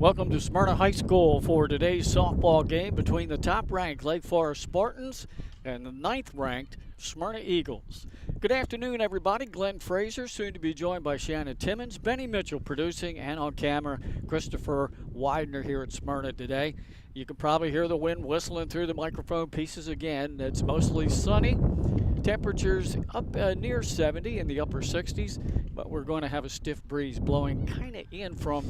Welcome to Smyrna High School for today's softball game between the top-ranked Lake Forest Spartans and the 9th-ranked Smyrna Eagles. Good afternoon, everybody. Glenn Fraser, soon to be joined by Shannon Timmons, Benny Mitchell producing, and on camera, Christopher Widener here at Smyrna today. You can probably hear the wind whistling through the microphone pieces again. It's mostly sunny. Temperatures up near 70 in the upper 60s, but we're going to have a stiff breeze blowing kind of in from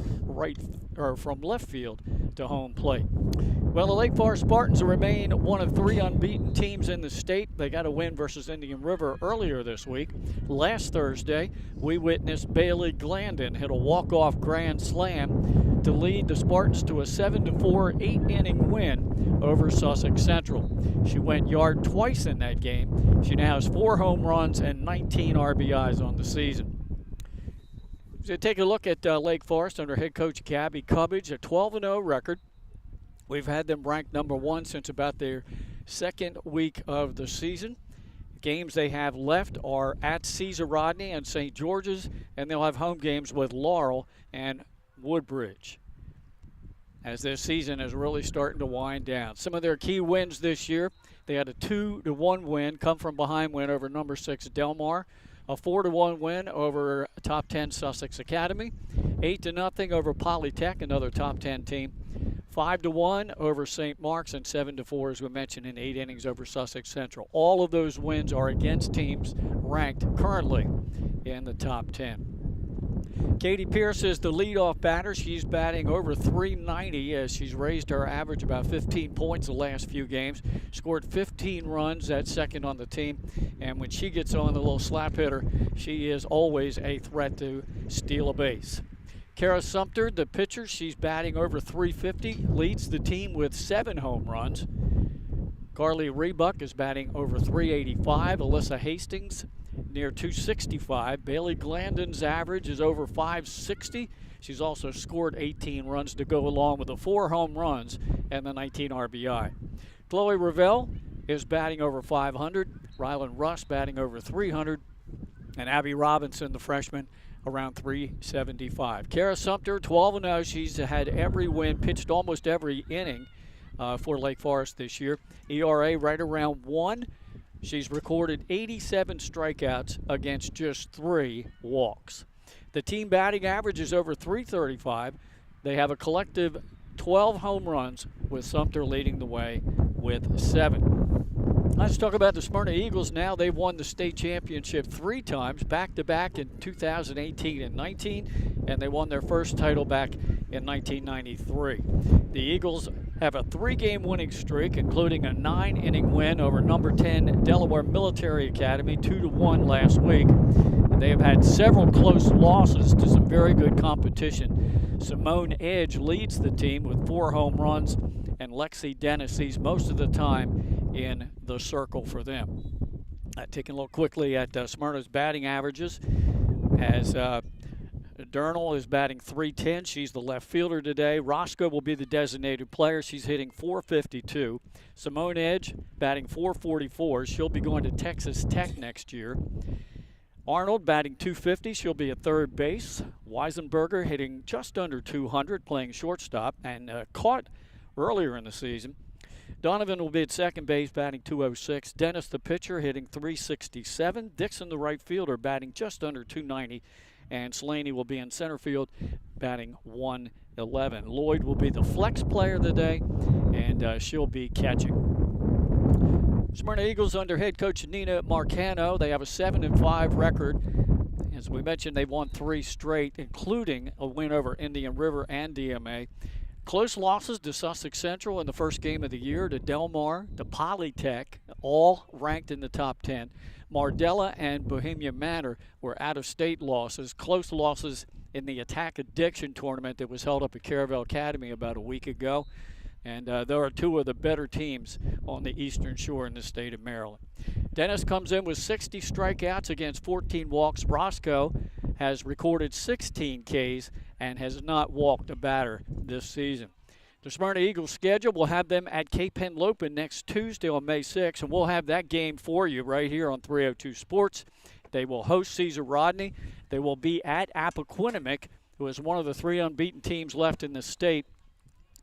from left field to home plate. Well, the Lake Forest Spartans remain one of 3 unbeaten teams in the state. They got a win versus Indian River earlier this week. Last Thursday, we witnessed Bailey Glandon hit a walk-off grand slam to lead the Spartans to a 7-4 8-inning win over Sussex Central. She went yard twice in that game. She now has 4 home runs and 19 RBIs on the season. So take a look at Lake Forest under head coach Gabby Cubbage, a 12-0 record. We've had them ranked number 1 since about their second week of the season. Games they have left are at Caesar Rodney and St. George's, and they'll have home games with Laurel and Woodbridge as this season is really starting to wind down. Some of their key wins this year: they had a 2-1 win, come from behind win over number 6 Delaware, a 4-1 win over top 10 Sussex Academy, 8-0 over Polytech, another top 10 team, 5-1 over St. Mark's, and 7-4, as we mentioned, in 8 innings over Sussex Central. All of those wins are against teams ranked currently in the top 10. Katie Pierce is the leadoff batter. She's batting over .390 as she's raised her average about 15 points the last few games. Scored 15 runs at second on the team. And when she gets on the little slap hitter, she is always a threat to steal a base. Kara Sumter, the pitcher, she's batting over .350, leads the team with 7 home runs. Carly Rebuck is batting over .385. Alyssa Hastings near .265. Bailey Glandon's average is over .560. She's also scored 18 runs to go along with the 4 home runs and the 19 RBI. Chloe Ravel is batting over .500. Rylan Russ batting over .300. And Abby Robinson, the freshman, around .375. Kara Sumter, 12-0. She's had every win, pitched almost every inning for Lake Forest this year. ERA right around 1. She's recorded 87 strikeouts against just 3 walks. The team batting average is over .335. They have a collective 12 home runs, with Sumter leading the way with 7. Let's talk about the Smyrna Eagles now. They've won the state championship 3 times, back-to-back in 2018 and 19, and they won their first title back in 1993. The Eagles have a 3-game winning streak, including a 9-inning win over number 10 Delaware Military Academy, 2-1 last week. And they have had several close losses to some very good competition. Simone Edge leads the team with 4 home runs, and Lexi Dennis sees most of the time in the circle for them. Taking a look quickly at Smyrna's batting averages, as Durnall is batting .310. She's the left fielder today. Roscoe will be the designated player. She's hitting .452. Simone Edge batting .444. She'll be going to Texas Tech next year. Arnold batting .250. She'll be at third base. Weisenberger hitting just under .200, playing shortstop, and caught earlier in the season. Donovan will be at second base, batting .206. Dennis, the pitcher, hitting .367. Dixon, the right fielder, batting just under .290. And Slaney will be in center field, batting .111. Lloyd will be the flex player of the day, and she'll be catching. Smyrna Eagles under head coach Nina Marcano. They have a 7-5 record. As we mentioned, they've won 3 straight, including a win over Indian River and DMA. Close losses to Sussex Central in the first game of the year, to Delmar, to Polytech, all ranked in the top 10. Mardella and Bohemia Manor were out-of-state losses. Close losses in the Attack Addiction tournament that was held up at Caravel Academy about a week ago. And there are 2 of the better teams on the Eastern Shore in the state of Maryland. Dennis comes in with 60 strikeouts against 14 walks. Roscoe has recorded 16 Ks and has not walked a batter this season. The Smyrna Eagles schedule, we'll have them at Cape Henlopen next Tuesday on May 6th, and we'll have that game for you right here on 302 Sports. They will host Caesar Rodney. They will be at Appoquinimink who is one of the 3 unbeaten teams left in the state.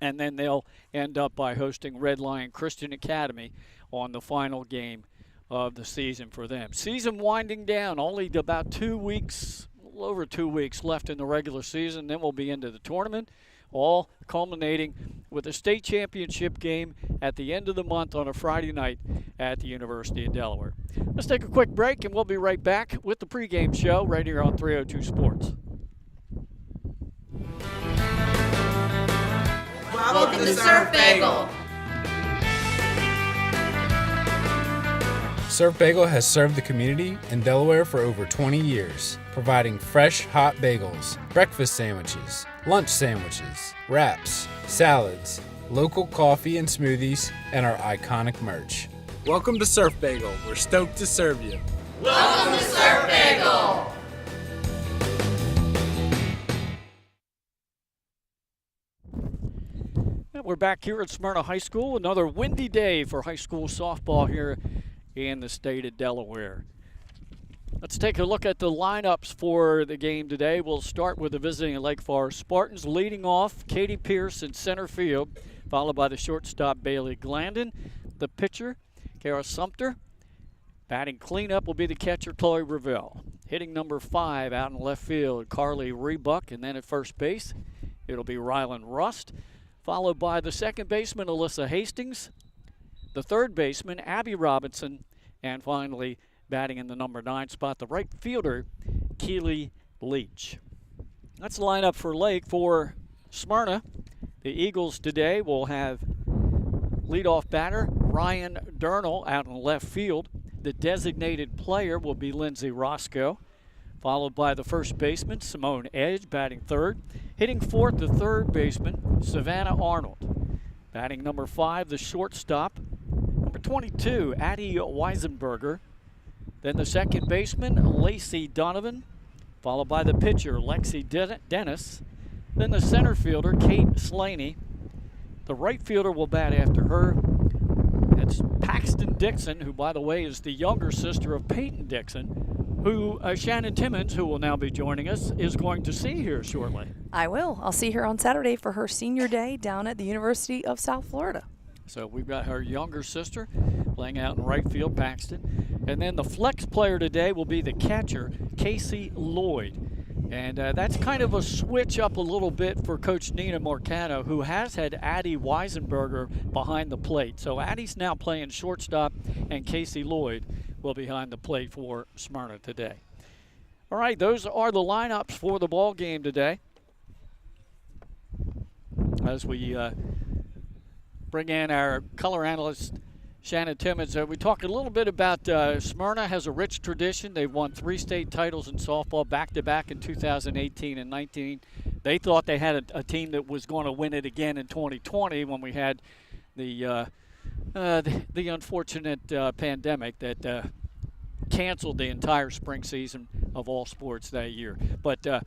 And then they'll end up by hosting Red Lion Christian Academy on the final game of the season for them. Season winding down, only about 2 weeks, a little over 2 weeks left in the regular season. Then we'll be into the tournament, all culminating with a state championship game at the end of the month on a Friday night at the University of Delaware. Let's take a quick break, and we'll be right back with the pregame show right here on 302 Sports. Welcome to Surf Bagel. Surf Bagel has served the community in Delaware for over 20 years, providing fresh, hot bagels, breakfast sandwiches, lunch sandwiches, wraps, salads, local coffee and smoothies, and our iconic merch. Welcome to Surf Bagel. We're stoked to serve you. Welcome to Surf Bagel. We're back here at Smyrna High School. Another windy day for high school softball here in the state of Delaware. Let's take a look at the lineups for the game today. We'll start with the visiting Lake Forest Spartans. Leading off, Katie Pierce in center field, followed by the shortstop Bailey Glandon. The pitcher, Kara Sumter. Batting cleanup will be the catcher, Chloe Revelle. Hitting number 5 out in left field, Carly Rebuck. And then at first base, it'll be Rylan Rust, followed by the second baseman, Alyssa Hastings, the third baseman, Abby Robinson, and finally, batting in the number 9 spot, the right fielder, Keely Leach. That's the lineup for Lake. For Smyrna, the Eagles today will have leadoff batter Ryan Durnall out in left field. The designated player will be Lindsay Roscoe, followed by the first baseman, Simone Edge, batting third. Hitting fourth, the third baseman, Savannah Arnold. Batting number 5, the shortstop, number 22, Addie Weisenberger. Then the second baseman, Lacey Donovan, followed by the pitcher, Lexi Dennis. Then the center fielder, Kate Slaney. The right fielder will bat after her. That's Paxton Dixon, who, by the way, is the younger sister of Peyton Dixon, who Shannon Timmons, who will now be joining us, is going to see here shortly. I will. I'll see her on Saturday for her senior day down at the University of South Florida. So we've got her younger sister playing out in right field, Paxton. And then the flex player today will be the catcher, Casey Lloyd. And that's kind of a switch up a little bit for Coach Nina Morcano, who has had Addie Weisenberger behind the plate. So Addie's now playing shortstop, and Casey Lloyd will be behind the plate for Smyrna today. All right, those are the lineups for the ball game today. As we bring in our color analyst, Shannon Timmons. We talked a little bit about Smyrna has a rich tradition. They've won 3 state titles in softball back-to-back in 2018 and 19. They thought they had a team that was going to win it again in 2020 when we had the unfortunate pandemic that canceled the entire spring season of all sports that year. But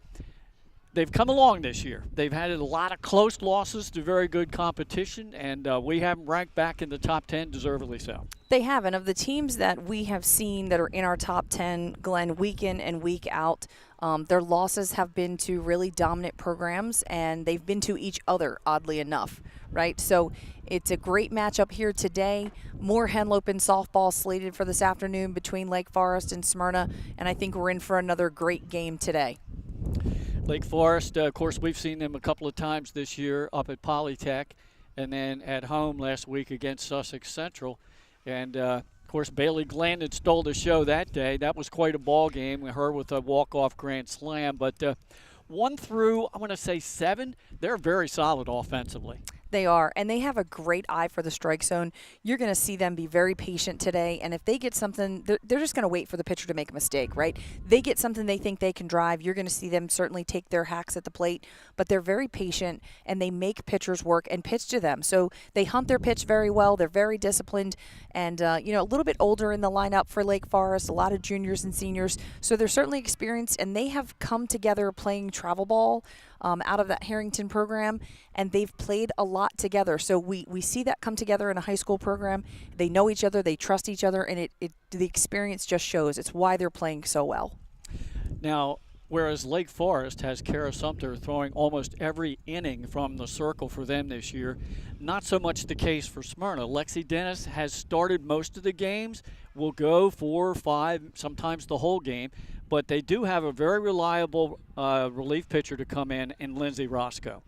they've come along this year. They've had a lot of close losses to very good competition, and we have them ranked back in the top 10, deservedly so. They have, and of the teams that we have seen that are in our top 10, Glenn, week in and week out, their losses have been to really dominant programs, and they've been to each other, oddly enough, right? So it's a great matchup here today. More Henlopen softball slated for this afternoon between Lake Forest and Smyrna, and I think we're in for another great game today. Lake Forest, of course, we've seen them a couple of times this year up at Polytech, and then at home last week against Sussex Central. And, of course, Bailey Glandon stole the show that day. That was quite a ball game. Her with a walk-off grand slam. But 1 through, I want to say 7, they're very solid offensively. They are, and they have a great eye for the strike zone. You're going to see them be very patient today, and if they get something, they're just going to wait for the pitcher to make a mistake, right? They get something they think they can drive. You're going to see them certainly take their hacks at the plate, but they're very patient, and they make pitchers work and pitch to them. So they hunt their pitch very well. They're very disciplined, and, a little bit older in the lineup for Lake Forest, a lot of juniors and seniors. So they're certainly experienced, and they have come together playing travel ball out of that Harrington program, and they've played a lot together. So we see that come together in a high school program. They know each other, they trust each other, and the experience just shows. It's why they're playing so well. Now, Whereas Lake Forest has Kara Sumter throwing almost every inning from the circle for them this year. Not so much the case for Smyrna. Lexi Dennis has started most of the games, will go 4 or 5, sometimes the whole game, but they do have a very reliable relief pitcher to come in Lindsay Roscoe.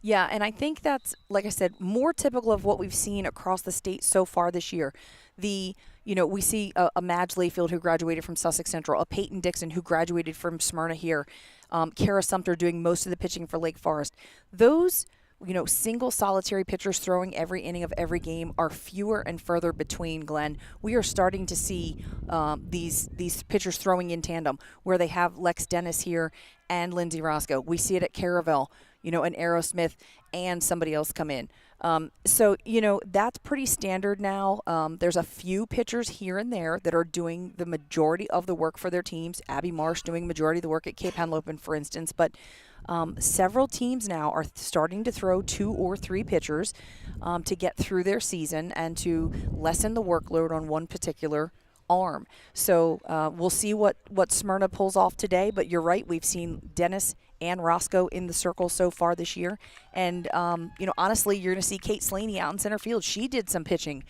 Yeah, and I think that's, like I said, more typical of what we've seen across the state so far this year. We see a Madge Layfield who graduated from Sussex Central, a Peyton Dixon who graduated from Smyrna here, Kara Sumter doing most of the pitching for Lake Forest. Those, single solitary pitchers throwing every inning of every game are fewer and further between, Glenn. We are starting to see these pitchers throwing in tandem where they have Lex Dennis here and Lindsay Roscoe. We see it at Caravel, an Aerosmith and somebody else come in. So that's pretty standard now. There's a few pitchers here and there that are doing the majority of the work for their teams. Abby Marsh doing majority of the work at Cape Henlopen, for instance. But several teams now are starting to throw 2 or 3 pitchers to get through their season and to lessen the workload on one particular arm. So we'll see what Smyrna pulls off today. But you're right, we've seen Dennis and Roscoe in the circle so far this year. And, honestly, you're going to see Kate Slaney out in center field. She did some pitching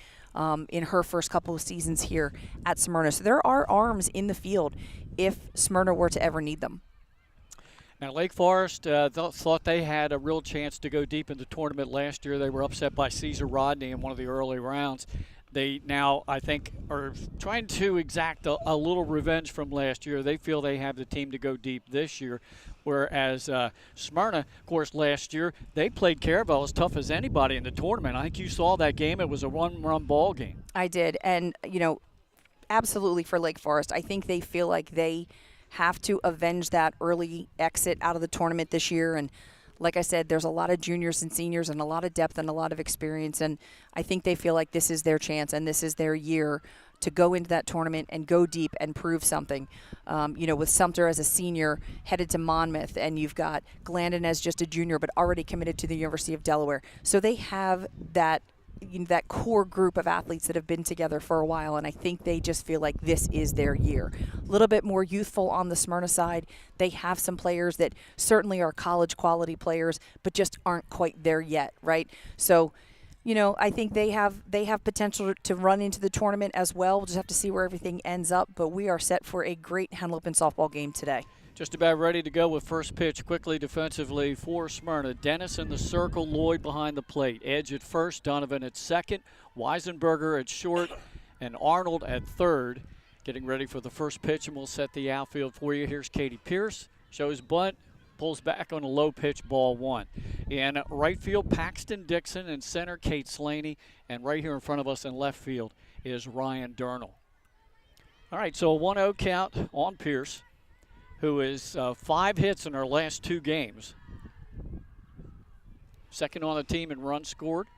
in her first couple of seasons here at Smyrna. So there are arms in the field if Smyrna were to ever need them. Now, Lake Forest thought they had a real chance to go deep in the tournament last year. They were upset by Caesar Rodney in one of the early rounds. They now, I think, are trying to exact a little revenge from last year. They feel they have the team to go deep this year, whereas Smyrna, of course, last year, they played Caravel as tough as anybody in the tournament. I think you saw that game. It was a one-run ball game. I did, and, absolutely for Lake Forest, I think they feel like they have to avenge that early exit out of the tournament this year. And like I said, there's a lot of juniors and seniors and a lot of depth and a lot of experience, and I think they feel like this is their chance and this is their year to go into that tournament and go deep and prove something. With Sumter as a senior headed to Monmouth, and you've got Glandon as just a junior but already committed to the University of Delaware. So they have that core group of athletes that have been together for a while, and I think they just feel like this is their year. A little bit more youthful on the Smyrna side. They have some players that certainly are college quality players, but just aren't quite there yet, right? So, I think they have potential to run into the tournament as well. We'll just have to see where everything ends up, but we are set for a great Henlopen softball game today. Just about ready to go with first pitch quickly defensively for Smyrna. Dennis in the circle, Lloyd behind the plate. Edge at first, Donovan at second, Weisenberger at short, and Arnold at third. Getting ready for the first pitch, and we'll set the outfield for you. Here's Katie Pierce, shows bunt, pulls back on a low pitch, ball 1. In right field, Paxton Dixon, and center, Kate Slaney, and right here in front of us in left field is Ryan Durnall. All right, so a 1-0 count on Pierce, who is 5 hits in her last 2 games. Second on the team in runs scored.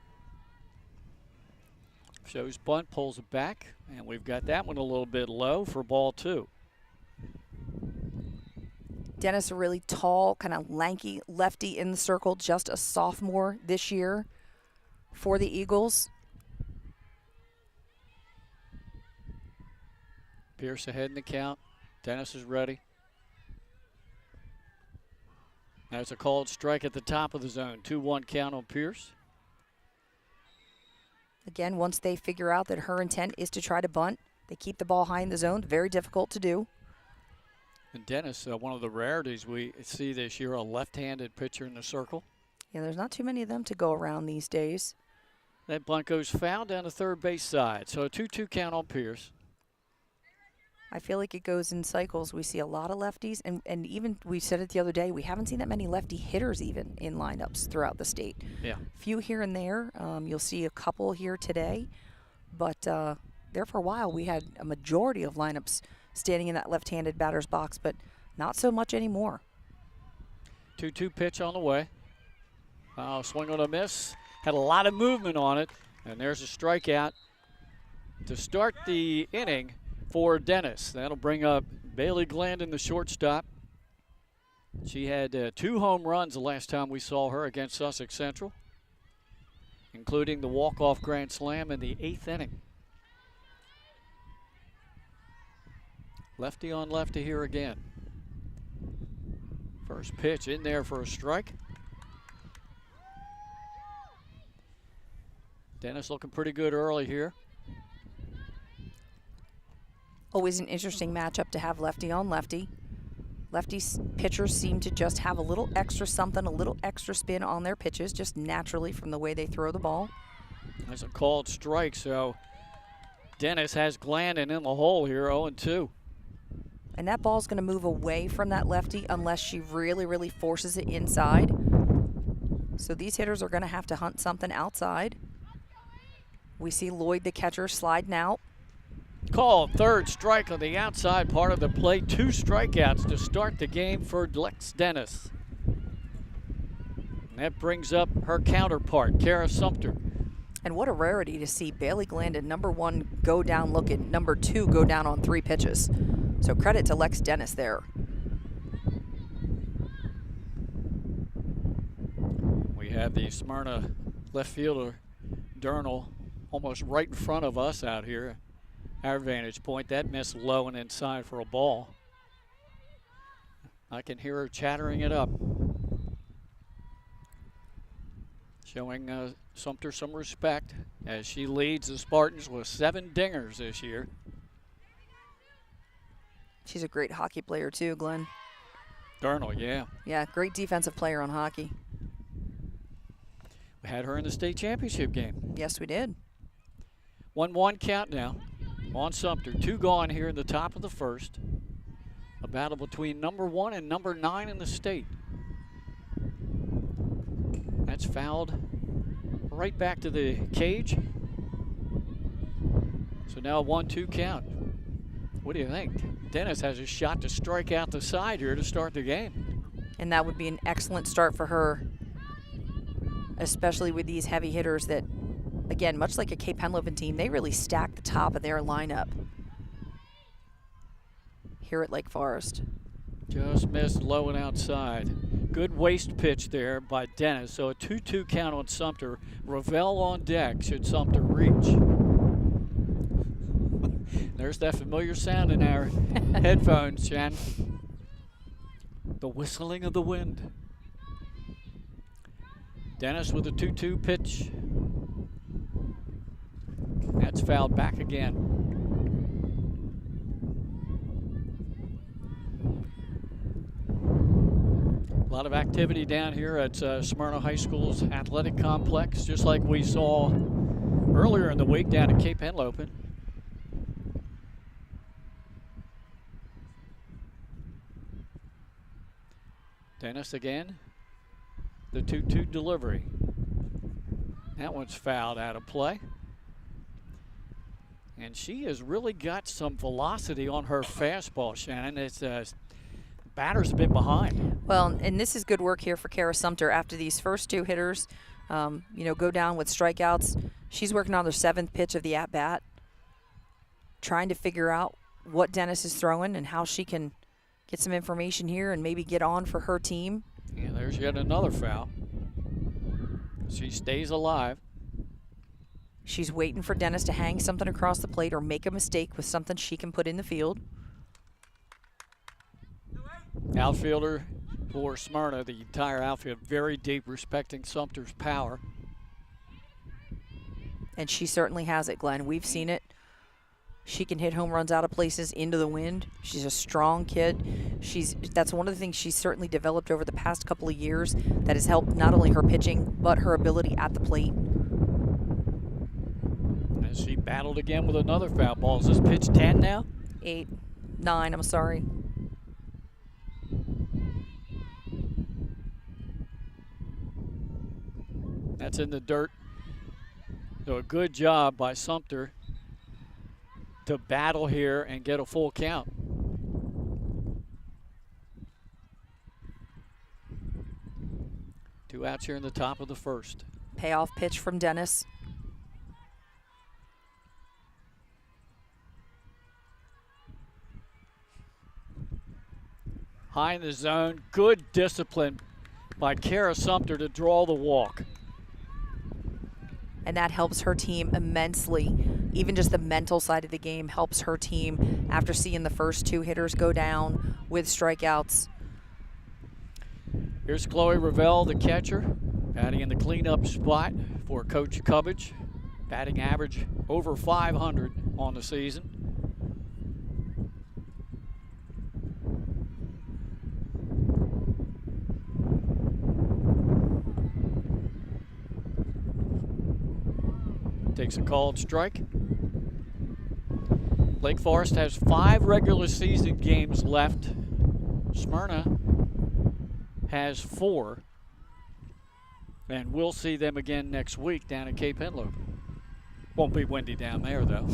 Shows bunt, pulls it back, and we've got that one a little bit low for ball 2. Dennis, a really tall, kind of lanky lefty in the circle, just a sophomore this year for the Eagles. Pierce ahead in the count. Dennis is ready. There's a called strike at the top of the zone. 2-1 count on Pierce. Again, once they figure out that her intent is to try to bunt, they keep the ball high in the zone. Very difficult to do. And Dennis, one of the rarities we see this year, a left-handed pitcher in the circle. Yeah, there's not too many of them to go around these days. That bunt goes foul down the third base side. So a 2-2 count on Pierce. I feel like it goes in cycles. We see a lot of lefties, and even we said it the other day, we haven't seen that many lefty hitters even in lineups throughout the state. Yeah. Few here and there. You'll see a couple here today, but there for a while we had a majority of lineups standing in that left-handed batter's box, but not so much anymore. 2-2 pitch on the way. Swing on a miss. Had a lot of movement on it, and there's a strikeout to start the inning for Dennis. That'll bring up Bailey Glandon, the shortstop. She had 2 home runs the last time we saw her against Sussex Central, including the walk-off grand slam in the 8th inning. Lefty on lefty here again. First pitch in there for a strike. Dennis looking pretty good early here. Always an interesting matchup to have lefty on lefty. Lefty pitchers seem to just have a little extra something, a little extra spin on their pitches, just naturally from the way they throw the ball. That's a called strike, so Dennis has Glandon in the hole here, 0-2. And that ball's going to move away from that lefty unless she really, really forces it inside. So these hitters are going to have to hunt something outside. We see Lloyd, the catcher, sliding out. Called third strike on the outside part of the plate. 2 strikeouts to start the game for Lex Dennis. And that brings up her counterpart, Kara Sumter. And what a rarity to see Bailey Glandon, number 1, go down looking, number 2 go down on 3 pitches. So credit to Lex Dennis there. We have the Smyrna left fielder, Durnall, almost right in front of us out here. Our vantage point, that missed low and inside for a ball. I can hear her chattering it up. Showing Sumter some respect as she leads the Spartans with 7 dingers this year. She's a great hockey player too, Glenn. Durnall, yeah. Yeah, great defensive player on hockey. We had her in the state championship game. Yes, we did. 1-1 count now on Sumter. 2 gone here in the top of the first. A battle between number 1 and number 9 in the state. That's fouled right back to the cage. So now a 1-2 count. What do you think? Dennis has a shot to strike out the side here to start the game. And that would be an excellent start for her, especially with these heavy hitters that, again, much like a Cape Henlopen team, they really stack the top of their lineup here at Lake Forest. Just missed low and outside. Good waist pitch there by Dennis. So a 2-2 count on Sumter. Ravel on deck should Sumter reach. There's that familiar sound in our headphones, Shannon. The whistling of the wind. Dennis with a 2-2 pitch. That's fouled back again. A lot of activity down here at Smyrna High School's athletic complex, just like we saw earlier in the week down at Cape Henlopen. Dennis again, the 2-2 delivery. That one's fouled out of play. And she has really got some velocity on her fastball, Shannon. It's batter's been behind. Well, and this is good work here for Kara Sumter after these first 2 hitters, go down with strikeouts. She's working on their 7th pitch of the at-bat, trying to figure out what Dennis is throwing and how she can get some information here and maybe get on for her team. Yeah, there's yet another foul. She stays alive. She's waiting for Dennis to hang something across the plate or make a mistake with something she can put in the field. Outfielder for Smyrna, the entire outfield, very deep, respecting Sumter's power. And she certainly has it, Glenn. We've seen it. She can hit home runs out of places into the wind. She's a strong kid. That's one of the things she's certainly developed over the past couple of years that has helped not only her pitching, but her ability at the plate. As she battled again with another foul ball. Is this pitch 10 now? 8, 9, I'm sorry. That's in the dirt. So a good job by Sumter to battle here and get a full count. Two outs here in the top of the first. Payoff pitch from Dennis. High in the zone, good discipline by Kara Sumter to draw the walk. And that helps her team immensely. Even just the mental side of the game helps her team after seeing the first 2 hitters go down with strikeouts. Here's Chloe Ravel, the catcher, batting in the cleanup spot for Coach Cubbage. Batting average over 500 on the season. Takes a called strike. Lake Forest has 5 regular season games left. Smyrna has 4. And we'll see them again next week down at Cape Henlopen. Won't be windy down there, though.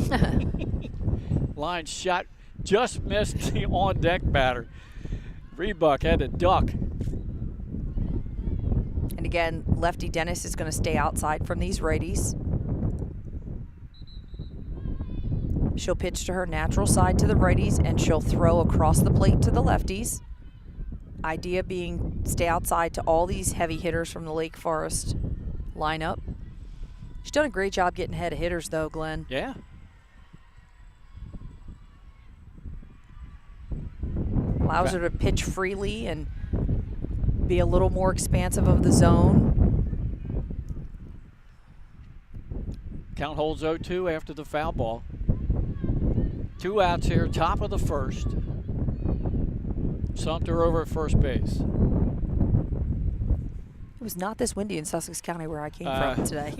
Line shot just missed the on-deck batter. Rebuck had to duck. And again, lefty Dennis is going to stay outside from these righties. She'll pitch to her natural side to the righties, and she'll throw across the plate to the lefties. Idea being stay outside to all these heavy hitters from the Lake Forest lineup. She's done a great job getting ahead of hitters, though, Glenn. Yeah. Allows her to pitch freely and be a little more expansive of the zone. Count holds 0-2 after the foul ball. 2 outs here, top of the first. Sumter over at first base. It was not this windy in Sussex County where I came from today.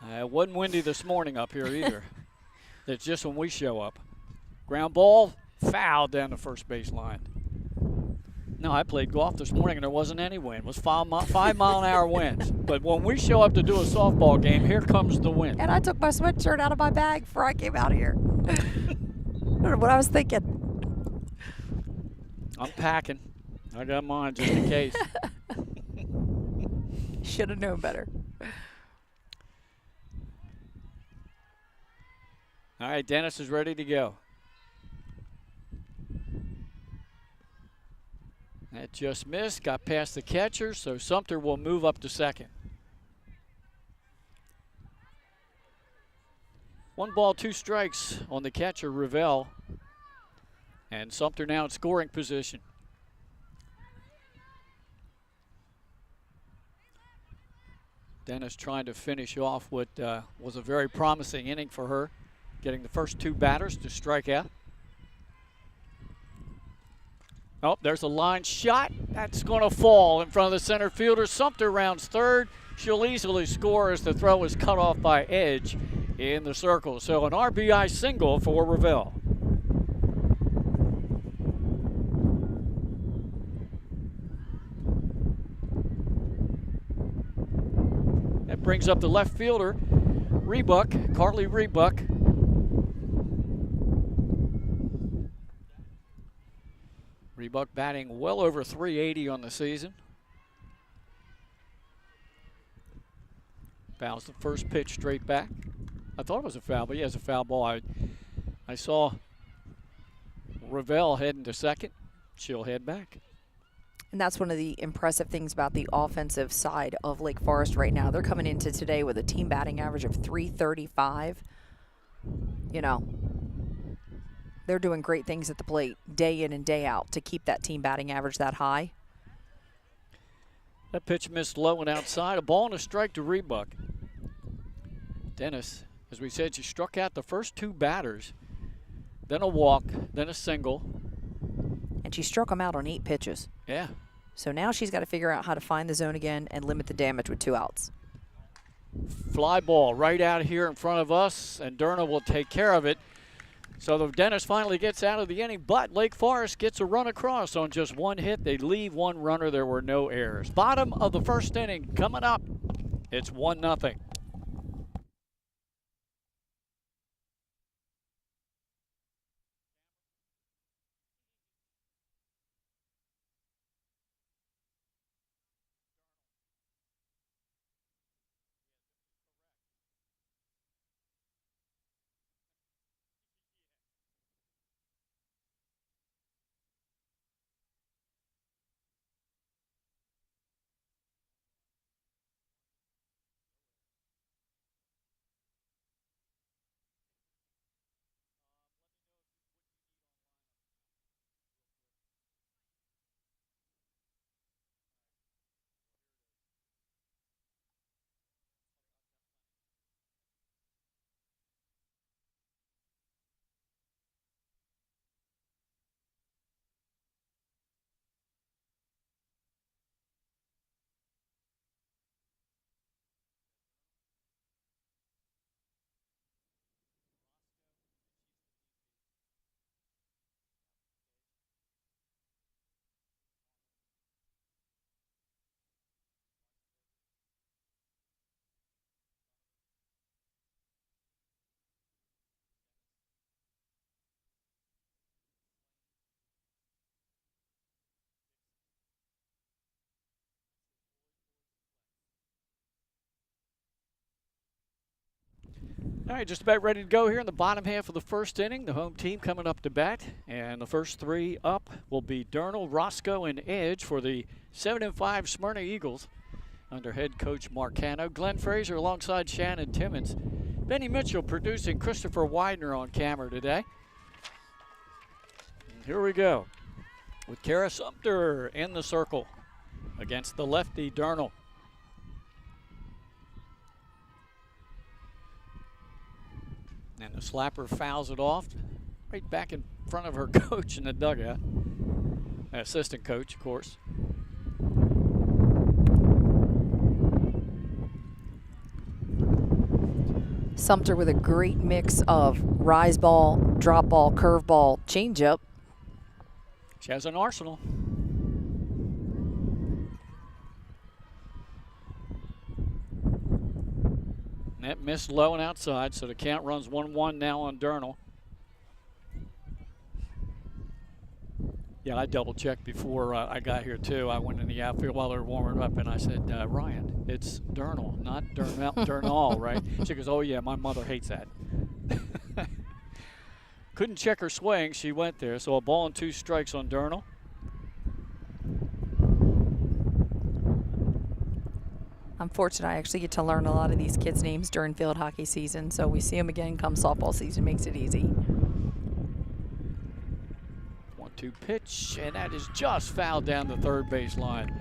It wasn't windy this morning up here either. It's just when we show up. Ground ball, foul down the first base line. No, I played golf this morning and there wasn't any wind. It was 5-mile-an-hour winds. But when we show up to do a softball game, here comes the wind. And I took my sweatshirt out of my bag before I came out here. I don't know what I was thinking. I'm packing. I got mine just in case. Should have known better. All right, Dennis is ready to go. That just missed, got past the catcher, so Sumter will move up to second. 1 ball, 2 strikes on the catcher, Ravel. And Sumter now in scoring position. Dennis trying to finish off what was a very promising inning for her, getting the first 2 batters to strike out. Oh, there's a line shot. That's going to fall in front of the center fielder. Sumter rounds third. She'll easily score as the throw is cut off by Edge in the circle. So an RBI single for Ravel. That brings up the left fielder, Rebuck, Carly Rebuck. Rebuck batting well over 380 on the season. Fouls the first pitch straight back. I thought it was a foul, but yeah, it's a foul ball. I saw Ravel heading to second. She'll head back. And that's one of the impressive things about the offensive side of Lake Forest right now. They're coming into today with a team batting average of 335. You know, they're doing great things at the plate day in and day out to keep that team batting average that high. That pitch missed low and outside. A ball and a strike to Rebuck. Dennis, as we said, she struck out the first 2 batters, then a walk, then a single. And she struck them out on 8 pitches. Yeah. So now she's got to figure out how to find the zone again and limit the damage with 2 outs. Fly ball right out here in front of us, and Derna will take care of it. So the Dennis finally gets out of the inning, but Lake Forest gets a run across on just 1 hit. They leave 1 runner. There were no errors. Bottom of the first inning coming up. It's 1-0. All right, just about ready to go here in the bottom half of the first inning. The home team coming up to bat, and the first three up will be Durnall, Roscoe, and Edge for the 7-5 Smyrna Eagles under head coach Marcano. Glenn Fraser alongside Shannon Timmons. Benny Mitchell producing Christopher Widener on camera today. And here we go with Kara Sumter in the circle against the lefty Durnall. And the slapper fouls it off right back in front of her coach in the dugout. Assistant coach, of course. Sumter with a great mix of rise ball, drop ball, curve ball, changeup. She has an arsenal. That missed low and outside, so the count runs 1-1 now on Durnall. Yeah, I double-checked before I got here, too. I went in the outfield while they were warming up, and I said, Ryan, it's Durnall, not Durnall, right? She goes, oh, yeah, my mother hates that. Couldn't check her swing. She went there, so a ball and 2 strikes on Durnall. I'm fortunate I actually get to learn a lot of these kids' names during field hockey season, so we see them again come softball season. Makes it easy. 1-2 pitch, and that is just fouled down the third base line.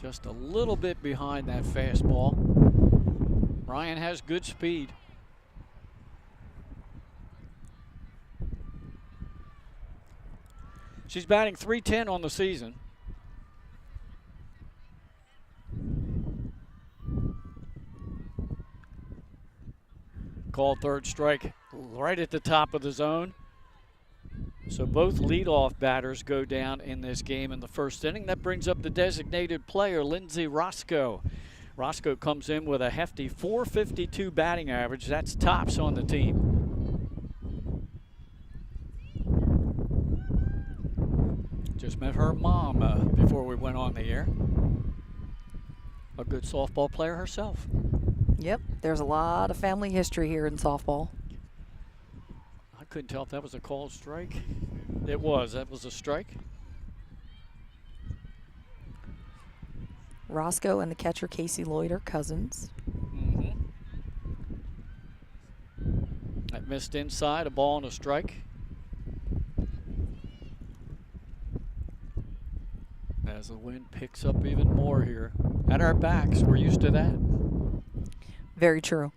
Just a little bit behind that fastball. Ryan has good speed. She's batting .310 on the season. Called third strike right at the top of the zone. So both leadoff batters go down in this game in the first inning. That brings up the designated player, Lindsay Roscoe. Roscoe comes in with a hefty .452 batting average. That's tops on the team. Just met her mom before we went on the air. A good softball player herself. Yep, there's a lot of family history here in softball. I couldn't tell if that was a called strike. It was. That was a strike. Roscoe and the catcher Casey Lloyd are cousins. Mm-hmm. That missed inside, a ball and a strike. As the wind picks up even more here. At our backs, we're used to that. Very true.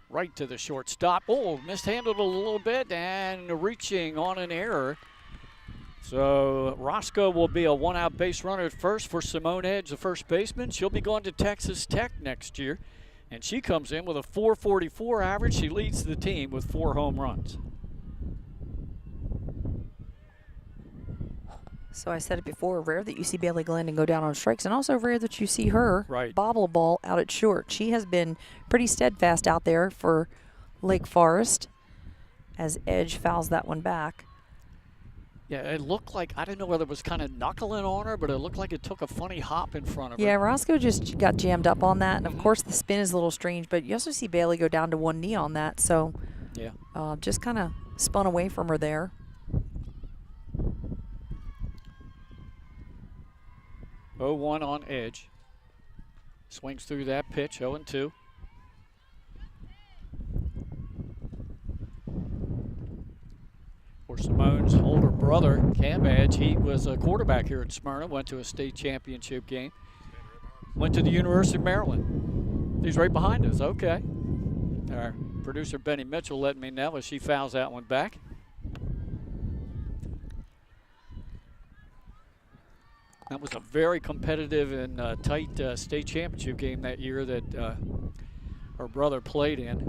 Right to the shortstop. Oh, mishandled a little bit and reaching on an error. So Roscoe will be a one-out base runner at first for Simone Edge, the first baseman. She'll be going to Texas Tech next year. And she comes in with a .444 average. She leads the team with 4 home runs. So I said it before, rare that you see Bailey Glendon go down on strikes, and also rare that you see her bobble a ball out at short. She has been pretty steadfast out there for Lake Forest as Edge fouls that one back. Yeah, it looked like, I don't know whether it was kind of knuckling on her, but it looked like it took a funny hop in front of her. Yeah, Roscoe just got jammed up on that, and of course the spin is a little strange, but you also see Bailey go down to one knee on that, so yeah, just kind of spun away from her there. 0-1 on Edge. Swings through that pitch, 0-2. For Simone's older brother, Cam Edge, he was a quarterback here at Smyrna, went to a state championship game, went to the University of Maryland. He's right behind us, okay. Our producer Benny Mitchell letting me know as she fouls that one back. That was a very competitive and tight state championship game that year that her brother played in.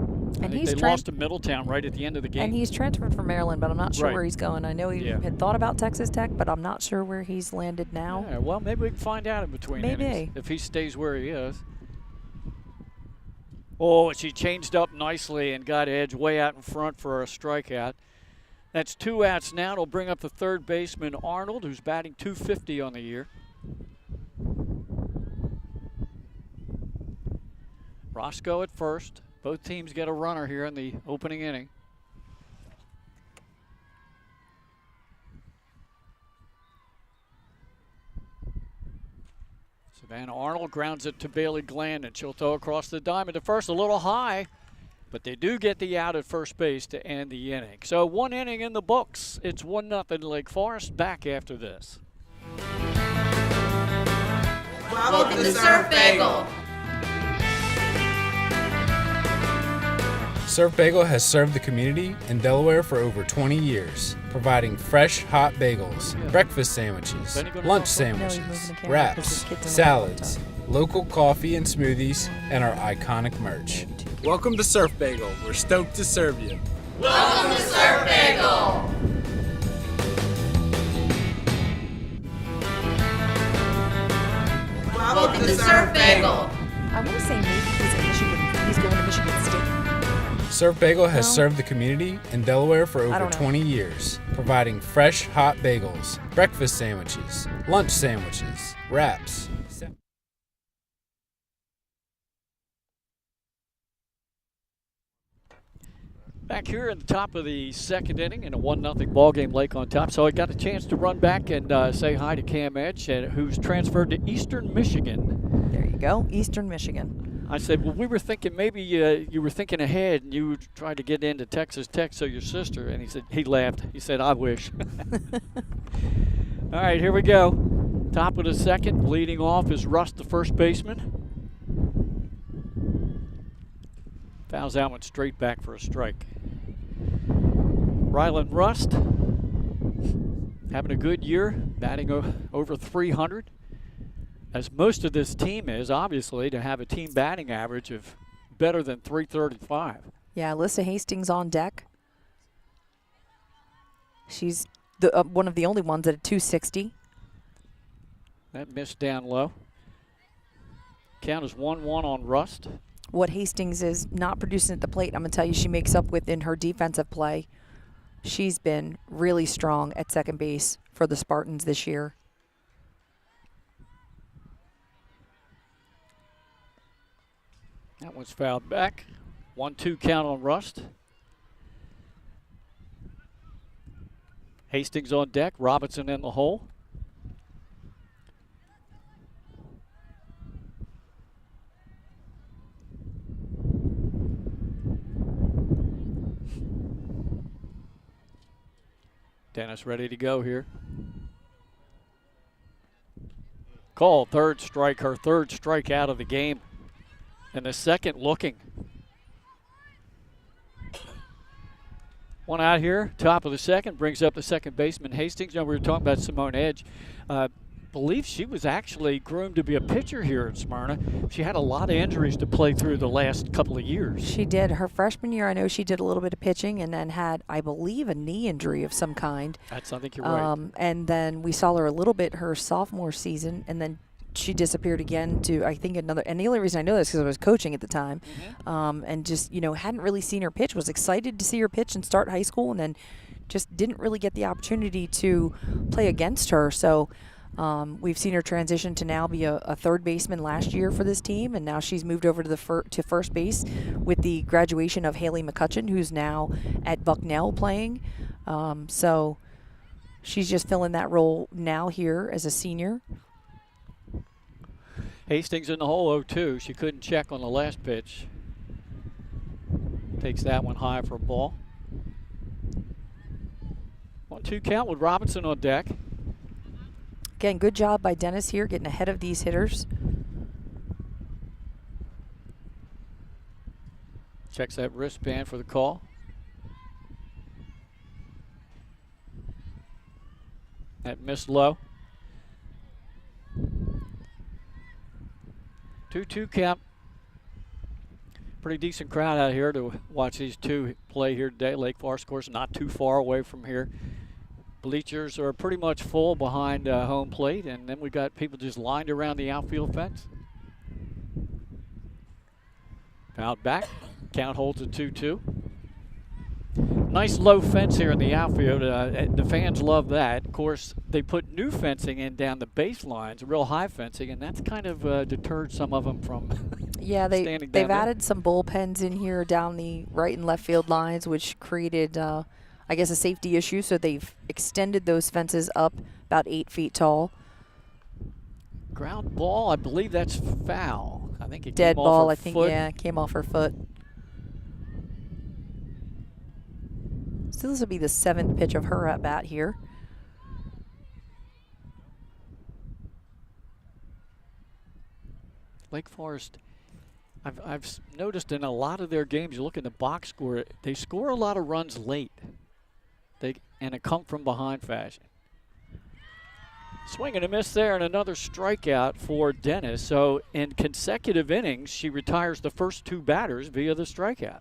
And they lost to Middletown right at the end of the game. And he's transferred from Maryland, but I'm not sure where he's going. I know he had thought about Texas Tech, but I'm not sure where he's landed now. Yeah, well, maybe we can find out in between innings if he stays where he is. Oh, she changed up nicely and got Edge way out in front for a strikeout. That's 2 outs now. It'll bring up the third baseman, Arnold, who's batting .250 on the year. Roscoe at first. Both teams get a runner here in the opening inning. Savannah Arnold grounds it to Bailey Glenn, and she'll throw across the diamond to first, a little high, but they do get the out at first base to end the inning. So 1 inning in the books. It's 1-0 Lake Forest. Back after this. Welcome to Surf Bagel. Surf Bagel has served the community in Delaware for over 20 years, providing fresh, hot bagels, breakfast sandwiches, lunch sandwiches, wraps, salads, local coffee and smoothies, and our iconic merch. Welcome to Surf Bagel. We're stoked to serve you. Welcome to Surf Bagel. Welcome to Surf Bagel. I want to say maybe he's in Michigan. He's going to Michigan State. Surf Bagel has served the community in Delaware for over don't know. 20 years, providing fresh, hot bagels, breakfast sandwiches, lunch sandwiches, wraps. Back here at the top of the second inning in a 1-0 ball game, Lake on top. So I got a chance to run back and say hi to Cam Edge, who's transferred to Eastern Michigan. There you go, Eastern Michigan. I said, well, we were thinking maybe you were thinking ahead and you tried to get into Texas Tech, so your sister. And he laughed. He said, I wish. All right, here we go. Top of the second, leading off is Rust, the first baseman. Fouls out, went straight back for a strike. Rylan Rust having a good year, batting over 300. As most of this team is, obviously, to have a team batting average of better than 335. Yeah, Alyssa Hastings on deck. She's one of the only ones at a 260. That missed down low. Count is 1-1 on Rust. What Hastings is not producing at the plate, I'm going to tell you, she makes up with in her defensive play. She's been really strong at second base for the Spartans this year. That one's fouled back. 1-2 count on Rust. Hastings on deck. Robinson in the hole. Dennis ready to go here. Call, third strike, her third strike out of the game. And the second looking. One out here, top of the second, brings up the second baseman, Hastings. You know, we were talking about Simone Edge. Believe she was actually groomed to be a pitcher here at Smyrna. She had a lot of injuries to play through the last couple of years. She did. Her freshman year, I know she did a little bit of pitching and then had, I believe, a knee injury of some kind. I think you're right. And then we saw her a little bit her sophomore season, and then she disappeared again to, I think, another. And the only reason I know this is because I was coaching at the time, and just, you know, hadn't really seen her pitch. Was excited to see her pitch and start high school, and then just didn't really get the opportunity to play against her. So we've seen her transition to now be a third baseman last year for this team, and now she's moved over to to first base with the graduation of Haley McCutcheon, who's now at Bucknell playing. So she's just filling that role now here as a senior. Hastings in the hole 0-2. She couldn't check on the last pitch. Takes that one high for a ball. 1-2 count with Robinson on deck. Again, good job by Dennis here getting ahead of these hitters. Checks that wristband for the call. That missed low. 2-2 count. Pretty decent crowd out here to watch these two play here today. Lake Forest, of course, not too far away from here. Bleachers are pretty much full behind home plate, and then we got people just lined around the outfield fence. Fouled back. Count holds at 2-2. Nice low fence here in the outfield. The fans love that. Of course, they put new fencing in down the baselines, real high fencing, and that's kind of deterred some of them from Yeah, standing down they've there. added some bullpens in here down the right and left field lines, which created, I guess, a safety issue. So they've extended those fences up about 8 feet tall. Ground ball, I believe that's foul. I think it Dead came ball, off I her think. foot. Yeah, came off her foot. So this will be the 7th pitch of her at bat here. Lake Forest, I've noticed in a lot of their games, you look in the box score, they score a lot of runs late. And a come from behind fashion. Swing and a miss there, and another strikeout for Dennis. So in consecutive innings, she retires the first 2 batters via the strikeout.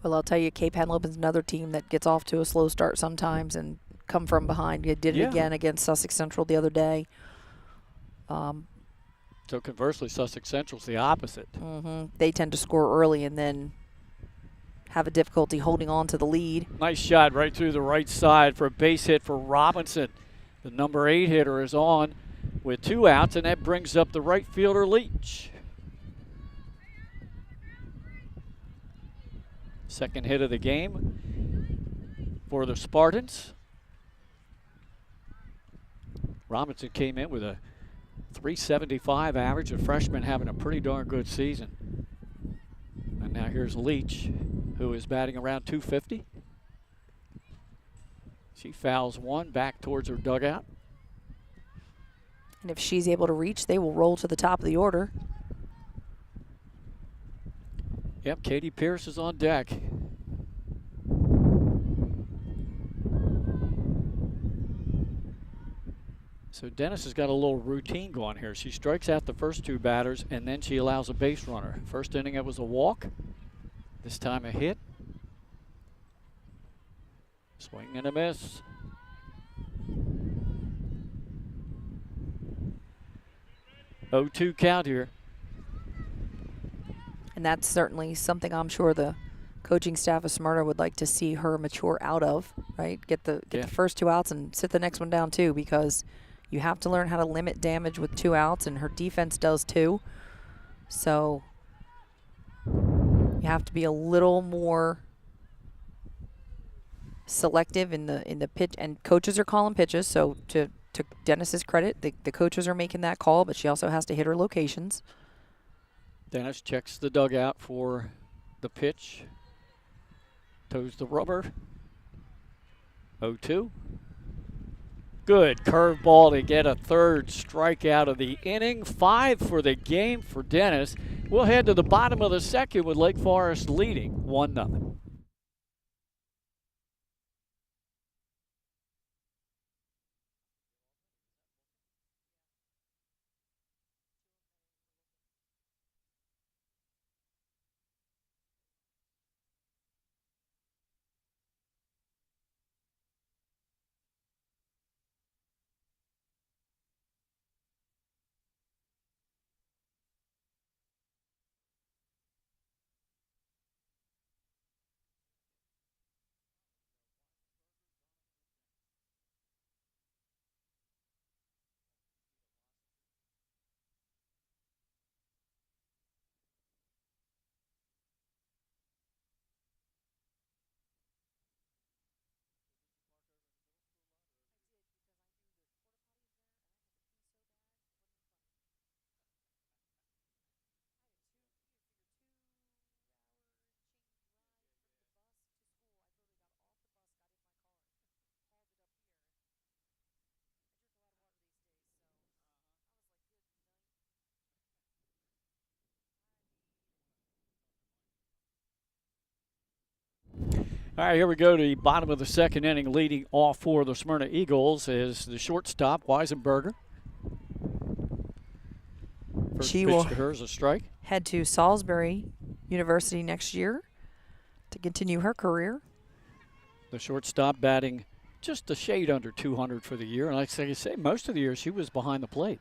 Well, I'll tell you, Cape Henlopen's another team that gets off to a slow start sometimes and come from behind. You did it again against Sussex Central the other day. So conversely, Sussex Central's the opposite. They tend to score early and then have a difficulty holding on to the lead. Nice shot right through the right side for a base hit for Robinson. The number 8 hitter is on with 2 outs, and that brings up the right fielder, Leach. Second hit of the game for the Spartans. Robinson came in with a .375 average, a freshman having a pretty darn good season. And now here's Leach, who is batting around .250. She fouls one back towards her dugout. And if she's able to reach, they will roll to the top of the order. Yep, Katie Pierce is on deck. So Dennis has got a little routine going here. She strikes out the first 2 batters, and then she allows a base runner. First inning it was a walk. This time a hit. Swing and a miss. .0-2 count here. And that's certainly something I'm sure the coaching staff of Smyrna would like to see her mature out of, right? Get the first 2 outs and sit the next one down too, because you have to learn how to limit damage with 2 outs, and her defense does too. So you have to be a little more selective in the pitch, and coaches are calling pitches. So to Dennis's credit, the coaches are making that call, but she also has to hit her locations. Dennis checks the dugout for the pitch. Toes the rubber. 0-2. Good curveball to get a 3rd strikeout of the inning. 5 for the game for Dennis. We'll head to the bottom of the second with Lake Forest leading 1-0. All right, here we go to the bottom of the second inning. Leading off for the Smyrna Eagles is the shortstop, Weisenberger. First She pitch will to her is a strike. head to Salisbury University next year to continue her career. The shortstop batting just a shade under 200 for the year. And like I say, most of the year she was behind the plate.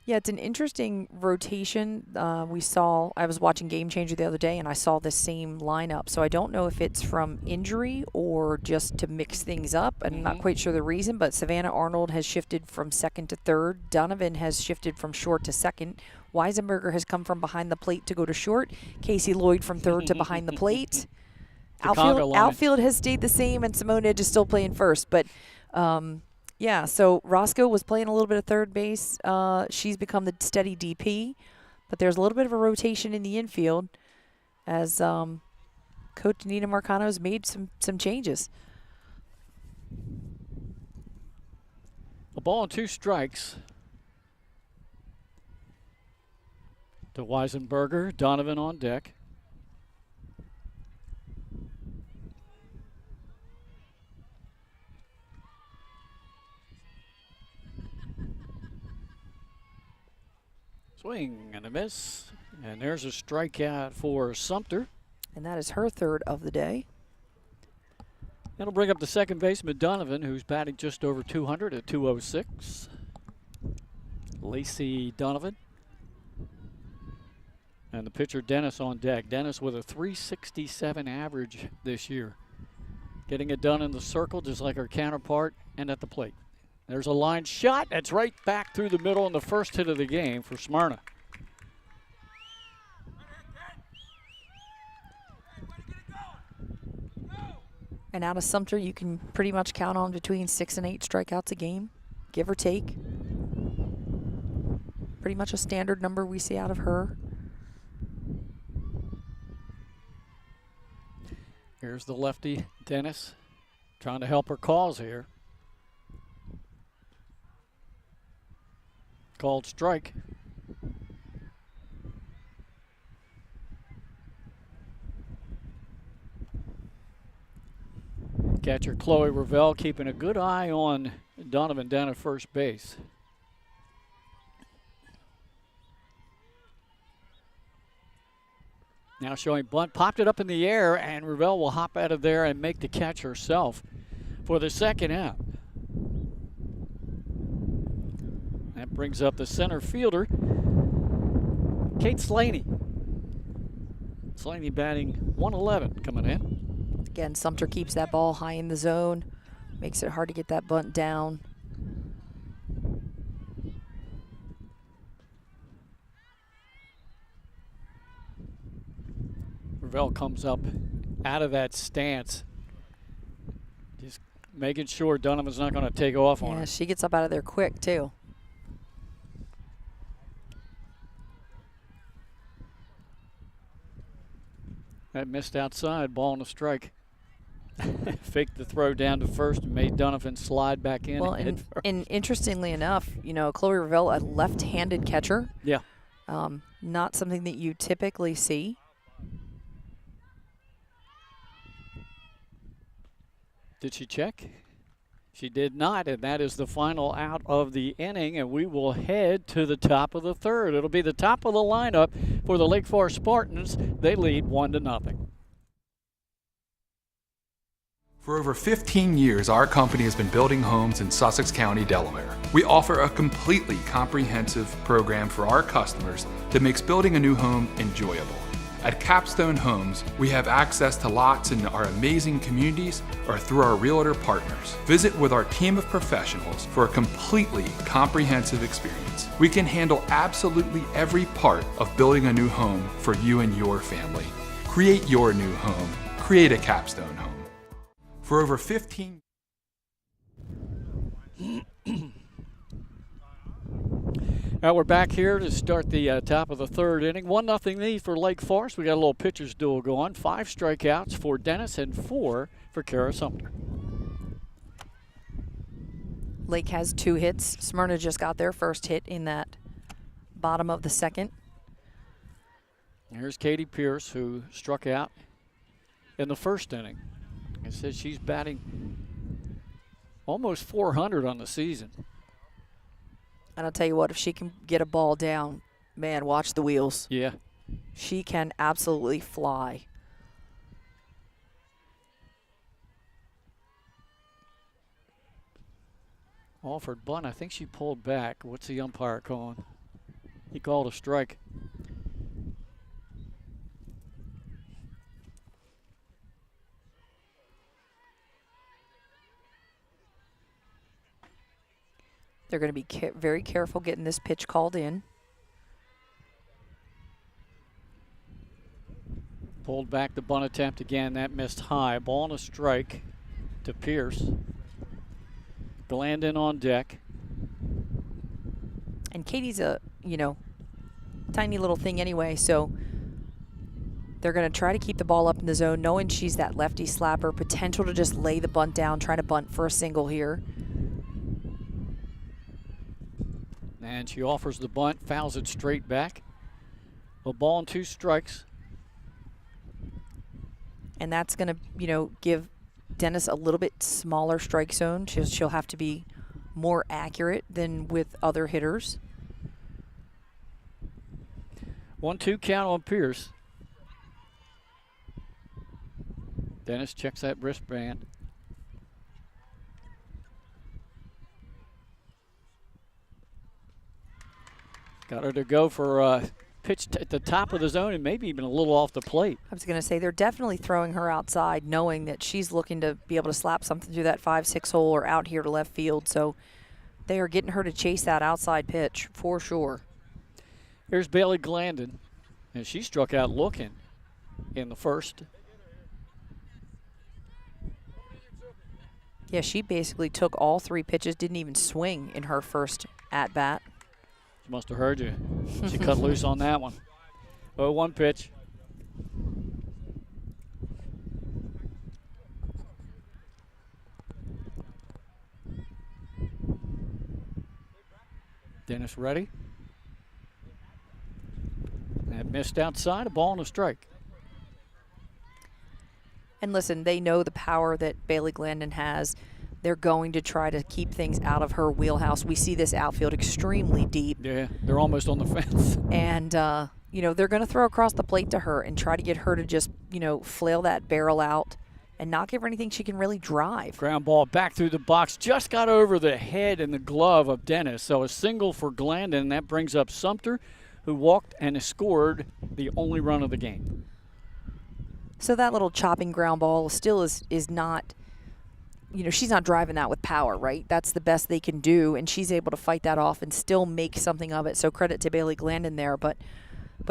Yeah, it's an interesting rotation. I was watching Game Changer the other day, and I saw this same lineup. So I don't know if it's from injury or just to mix things up. I'm not quite sure the reason, but Savannah Arnold has shifted from second to third. Donovan has shifted from short to second. Weisenberger has come from behind the plate to go to short. Casey Lloyd from third to behind the plate. Outfield has stayed the same, and Simone Edge is still playing first. But yeah, so Roscoe was playing a little bit of third base. She's become the steady DP, but there's a little bit of a rotation in the infield as Coach Nina Marcano has made some changes. A ball and 2 strikes to Weisenberger. Donovan on deck. Swing and a miss. And there's a strikeout for Sumter. And that is her third of the day. That'll bring up the second baseman, Donovan, who's batting just over 200 at 206. Lacey Donovan. And the pitcher, Dennis, on deck. Dennis with a 367 average this year. Getting it done in the circle just like her counterpart and at the plate. There's a line shot. That's right back through the middle in the first hit of the game for Smyrna. And out of Sumter, you can pretty much count on between 6 and 8 strikeouts a game, give or take. Pretty much a standard number we see out of her. Here's the lefty, Dennis, trying to help her cause here. Called strike. Catcher Chloe Ravel keeping a good eye on Donovan down at first base. Now showing bunt, popped it up in the air, and Ravel will hop out of there and make the catch herself for the second out. That brings up the center fielder, Kate Slaney. Slaney batting 111 coming in. Again, Sumter keeps that ball high in the zone, makes it hard to get that bunt down. Ravel comes up out of that stance, just making sure Donovan's not going to take off on her. Yeah, she gets up out of there quick, too. That missed outside, ball and a strike. Faked the throw down to first and made Donovan slide back in. Well, and interestingly enough, you know, Chloe Ravel, a left-handed catcher. Yeah. Not something that you typically see. Did she check? She did not, and that is the final out of the inning, and we will head to the top of the third. It'll be the top of the lineup for the Lake Forest Spartans. They lead 1-0. For over 15 years, our company has been building homes in Sussex County, Delaware. We offer a completely comprehensive program for our customers that makes building a new home enjoyable. At Capstone Homes, we have access to lots in our amazing communities or through our realtor partners. Visit with our team of professionals for a completely comprehensive experience. We can handle absolutely every part of building a new home for you and your family. Create your new home. Create a Capstone home. For over 15 Now we're back here to start the top of the third inning. 1-0 lead for Lake Forest. We got a little pitcher's duel going. 5 strikeouts for Dennis and 4 for Kara Sumter. Lake has 2 hits. Smyrna just got their first hit in that bottom of the second. Here's Katie Pierce, who struck out in the first inning. It says she's batting almost 400 on the season. And I'll tell you what, if she can get a ball down, man, watch the wheels. Yeah. She can absolutely fly. Offered bunt. I think she pulled back. What's the umpire calling? He called a strike. They're going to be very careful getting this pitch called in. Pulled back the bunt attempt again. That missed high. Ball and a strike to Pierce. Glandon on deck. And Katie's a, tiny little thing anyway, so they're going to try to keep the ball up in the zone, knowing she's that lefty slapper. Potential to just lay the bunt down, try to bunt for a single here. And she offers the bunt, fouls it straight back. A ball and 2 strikes. And that's going to, give Dennis a little bit smaller strike zone. She'll have to be more accurate than with other hitters. 1-2 count on Pierce. Dennis checks that wristband. Got her to go for a pitch at the top of the zone and maybe even a little off the plate. I was going to say they're definitely throwing her outside, knowing that she's looking to be able to slap something through that 5-6 hole or out here to left field. So they are getting her to chase that outside pitch for sure. Here's Bailey Glandon, and she struck out looking in the first. Yeah, she basically took all 3 pitches, didn't even swing in her first at-bat. She must have heard you. She cut loose on that one. 0-1 pitch. Dennis ready. That missed outside, a ball and a strike. And listen, they know the power that Bailey Glandon has. They're going to try to keep things out of her wheelhouse. We see this outfield extremely deep. Yeah, they're almost on the fence. And, they're going to throw across the plate to her and try to get her to just, flail that barrel out and not give her anything she can really drive. Ground ball back through the box. Just got over the head and the glove of Dennis. So a single for Glandon, and that brings up Sumter, who walked and scored the only run of the game. So that little chopping ground ball still is not, she's not driving that with power, right? That's the best they can do, and she's able to fight that off and still make something of it. So credit to Bailey Glandon there, but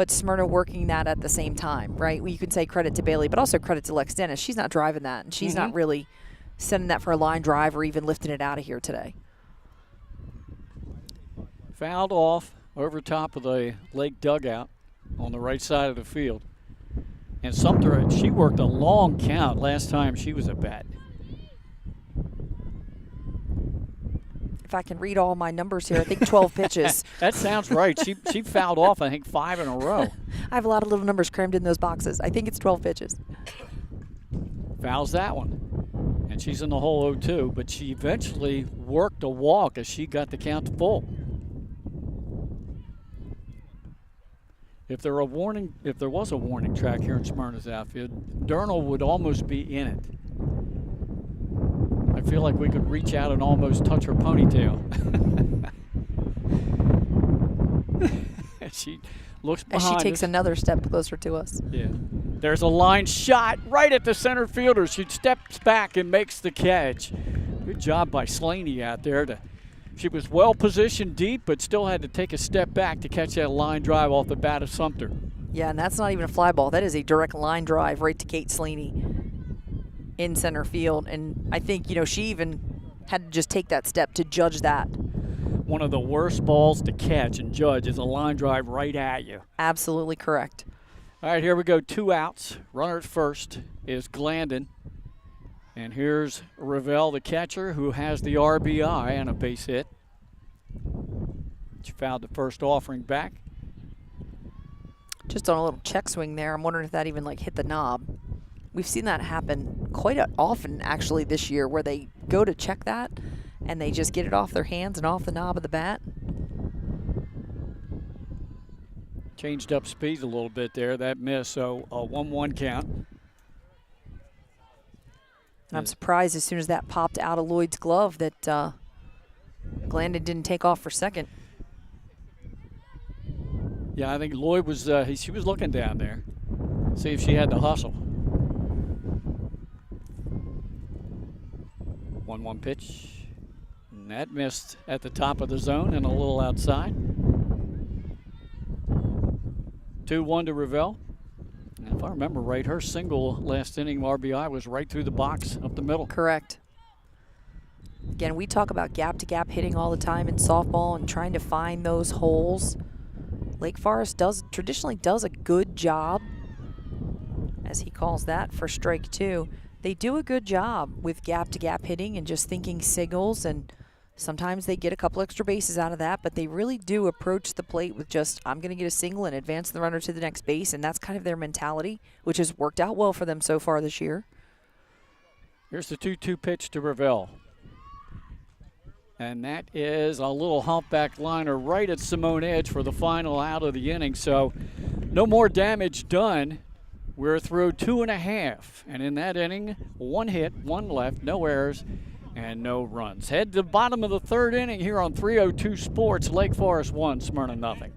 Smyrna working that at the same time, right? Well, you can say credit to Bailey, but also credit to Lex Dennis. She's not driving that, and she's not really sending that for a line drive or even lifting it out of here today. Fouled off over top of the Lake dugout on the right side of the field. And Sumter, she worked a long count last time she was at bat. If I can read all my numbers here, I think 12 pitches. That sounds right. She fouled off, I think, 5 in a row. I have a lot of little numbers crammed in those boxes. I think it's 12 pitches. Fouls that one. And she's in the hole 0-2, but she eventually worked a walk as she got the count full. If there was a warning track here in Smyrna's outfield, Durnall would almost be in it. I feel like we could reach out and almost touch her ponytail. She looks behind As she takes us. another step closer to us. Yeah. There's a line shot right at the center fielder. She steps back and makes the catch. Good job by Slaney out there. She was well positioned deep, but still had to take a step back to catch that line drive off the bat of Sumter. Yeah, and that's not even a fly ball. That is a direct line drive right to Kate Slaney in center field. And I think, she even had to just take that step to judge that. One of the worst balls to catch and judge is a line drive right at you. Absolutely correct. All right, here we go. 2 outs. Runner at first is Glandon. And here's Ravel, the catcher, who has the RBI and a base hit. She fouled the first offering back. Just on a little check swing there. I'm wondering if that even hit the knob. We've seen that happen quite often actually this year, where they go to check that and they just get it off their hands and off the knob of the bat. Changed up speed a little bit there. That miss, so a 1-1 count. And I'm surprised as soon as that popped out of Lloyd's glove that Glandon didn't take off for second. Yeah, I think Lloyd was, she was looking down there. See if she had the hustle. 1-1 pitch. And that missed at the top of the zone and a little outside. 2-1 to Revelle. And if I remember right, her single last inning RBI was right through the box up the middle. Correct. Again, we talk about gap-to-gap hitting all the time in softball and trying to find those holes. Lake Forest traditionally does a good job, as he calls that, for strike two. They do a good job with gap-to-gap hitting and just thinking signals, and sometimes they get a couple extra bases out of that, but they really do approach the plate with just, I'm going to get a single and advance the runner to the next base, and that's kind of their mentality, which has worked out well for them so far this year. Here's the 2-2 pitch to Revelle. And that is a little humpback liner right at Simone Edge for the final out of the inning. So no more damage done. We're through 2.5. And in that inning, 1 hit, 1 left, no errors, and no runs. Head to the bottom of the 3rd inning here on 302 Sports. Lake Forest 1, Smyrna nothing.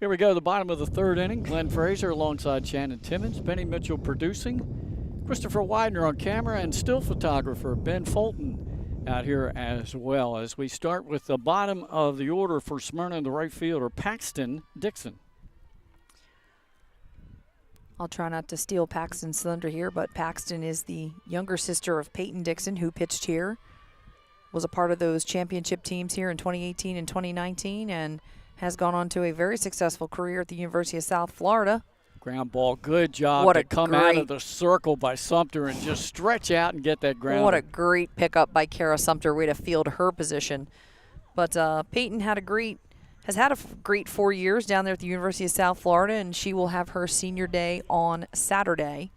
Here we go, the bottom of the 3rd inning. Glenn Fraser alongside Shannon Timmons, Benny Mitchell producing, Christopher Widener on camera, and still photographer Ben Fulton out here as well. As we start with the bottom of the order for Smyrna in the right fielder, Paxton Dixon. I'll try not to steal Paxton's thunder here, but Paxton is the younger sister of Peyton Dixon, who pitched here, was a part of those championship teams here in 2018 and 2019, and has gone on to a very successful career at the University of South Florida. Ground ball, good job What to a come out great- of the circle by Sumter and just stretch out and get that ground. What a great pickup by Kara Sumter, way to field her position. But Peyton has had a great 4 years down there at the University of South Florida, and she will have her senior day on Saturday.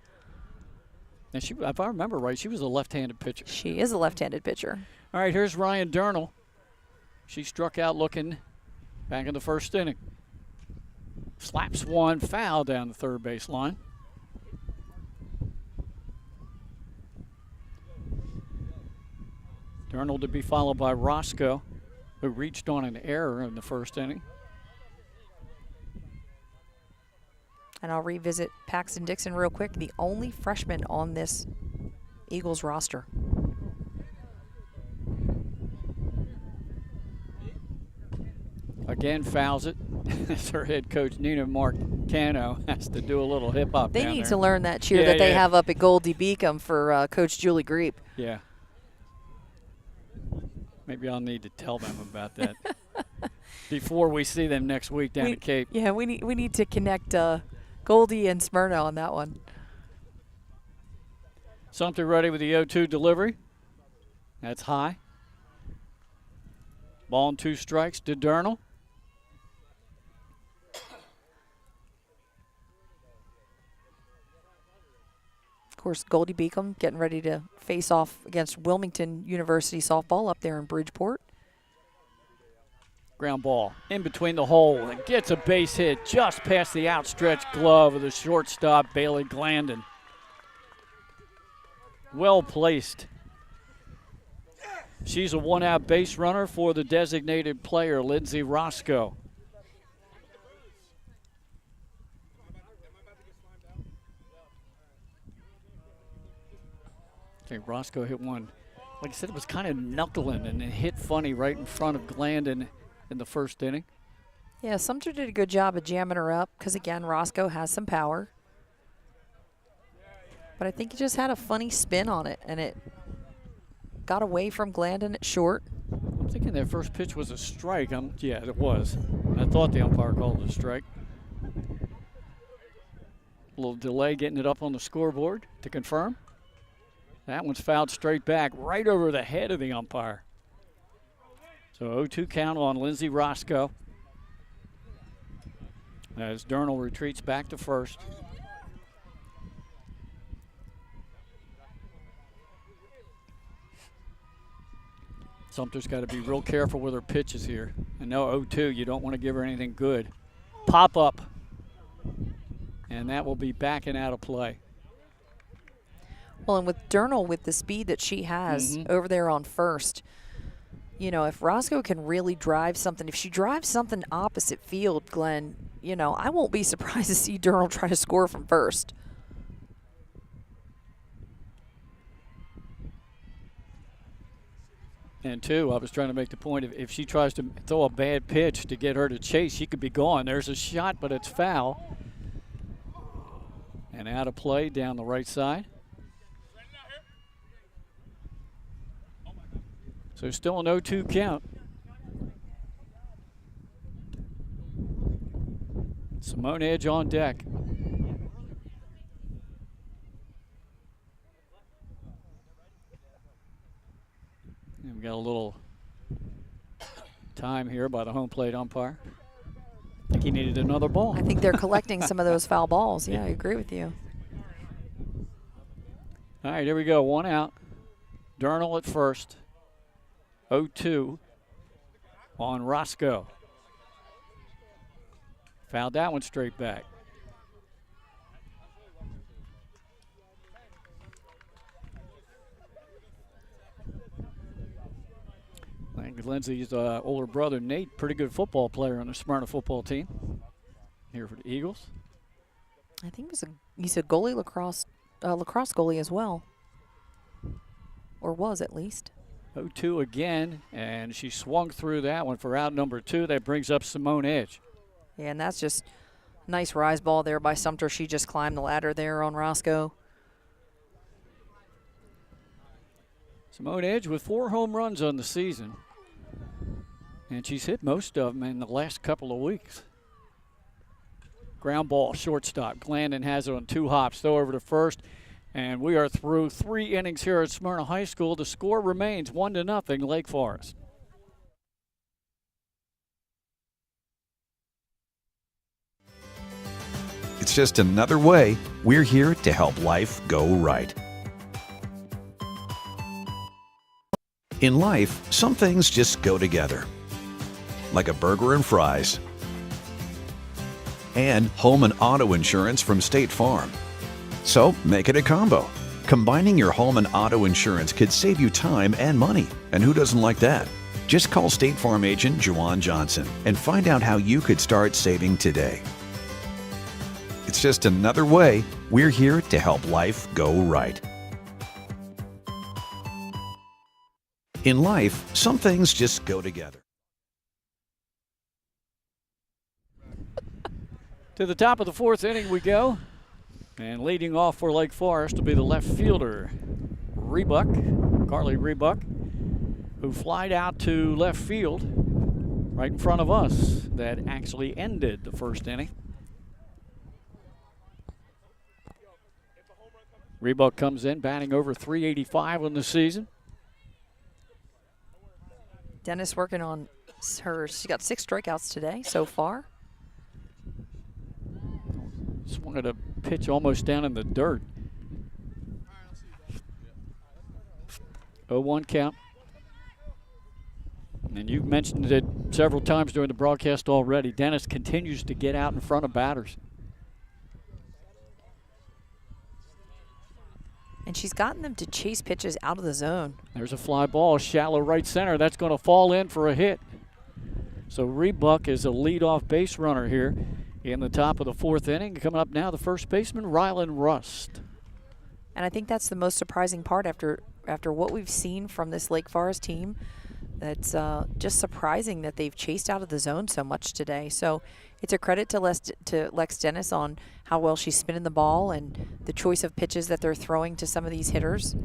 And she, if I remember right, she was a left-handed pitcher. She is a left-handed pitcher. All right, here's Ryan Durnall. She struck out looking back in the 1st inning. Slaps one foul down the 3rd base line. Durnall to be followed by Roscoe, who reached on an error in the 1st inning. And I'll revisit Paxton Dixon real quick, the only freshman on this Eagles roster. Again, fouls it. As her head coach, Nina Marcano, has to do a little hip-hop They down need there. to learn that cheer Yeah, that they yeah. have up at Goldie Beacom for Coach Julie Greep. Yeah. Maybe I'll need to tell them about that before we see them next week down at Cape. Yeah, we need to connect Goldie and Smyrna on that one. Sumter ready with the 0-2 delivery. That's high. Ball and 2 strikes to Durnall. Of course, Goldie Beacom getting ready to face off against Wilmington University softball up there in Bridgeport. Ground ball in between the hole and gets a base hit just past the outstretched glove of the shortstop, Bailey Glandon. Well placed. She's a 1-out base runner for the designated player, Lindsey Roscoe. Okay, Roscoe hit one Like I said, it was kind of knuckling and it hit funny right in front of Glandon in the first inning. Yeah, Sumter did a good job of jamming her up because, again, Roscoe has some power. But I think he just had a funny spin on it, and it got away from Glandon at short. I'm thinking that first pitch was a strike. Yeah, it was. I thought the umpire called it a strike. A little delay getting it up on the scoreboard to confirm. That one's fouled straight back right over the head of the umpire. So 0-2 count on Lindsey Roscoe as Durnall retreats back to first. Sumter's got to be real careful with her pitches here. And no 0-2, you don't want to give her anything good. Pop up. And that will be back and out of play. Well, and with Durnall, with the speed that she has over there on first, you know, if Roscoe can really drive something, if she drives something opposite field, Glenn, you know, I won't be surprised to see Durnall try to score from first. And two, I was trying to make the point, if she tries to throw a bad pitch to get her to chase, she could be gone. There's a shot, but it's foul. And out of play down the right side. So still an 0-2 count. Simone Edge on deck. And we got a little time here by the home plate umpire. I think he needed another ball. I think they're collecting some of those foul balls. Yeah, I agree with you. All right, here we go. One out. Durnall at first. 0-2 on Roscoe. Fouled that one straight back. I think Lindsay's older brother, Nate, pretty good football player on the Smyrna football team here for the Eagles. I think he's a goalie lacrosse goalie as well, or was at least. 0-2 again, and she swung through that one for out number 2. That brings up Simone Edge. Yeah, and that's just nice rise ball there by Sumter. She just climbed the ladder there on Roscoe. Simone Edge with 4 home runs on the season, and she's hit most of them in the last couple of weeks. Ground ball, shortstop. Glandon has it on 2 hops. Throw over to first. And we are through 3 innings here at Smyrna High School. The score remains 1-0 Lake Forest. It's just another way we're here to help life go right. In life, some things just go together, like a burger and fries, and home and auto insurance from State Farm. So make it a combo. Combining your home and auto insurance could save you time and money. And who doesn't like that? Just call State Farm agent Juwan Johnson and find out how you could start saving today. It's just another way we're here to help life go right. In life, some things just go together. To the top of the 4th inning we go. And leading off for Lake Forest will be the left fielder, Carly Rebuck, who flied out to left field right in front of us. That actually ended the first inning. Rebuck comes in batting over .385 on the season. Dennis working on her. She got 6 strikeouts today so far. Swung at a pitch almost down in the dirt. 0-1 count. And you've mentioned it several times during the broadcast already. Dennis continues to get out in front of batters. And she's gotten them to chase pitches out of the zone. There's a fly ball, shallow right center. That's going to fall in for a hit. So Rebuck is a leadoff base runner here in the top of the 4th inning. Coming up now, the first baseman, Rylan Rust. And I think that's the most surprising part after after what we've seen from this Lake Forest team, that's just surprising that they've chased out of the zone so much today. So it's a credit to Lex Dennis on how well she's spinning the ball and the choice of pitches that they're throwing to some of these hitters.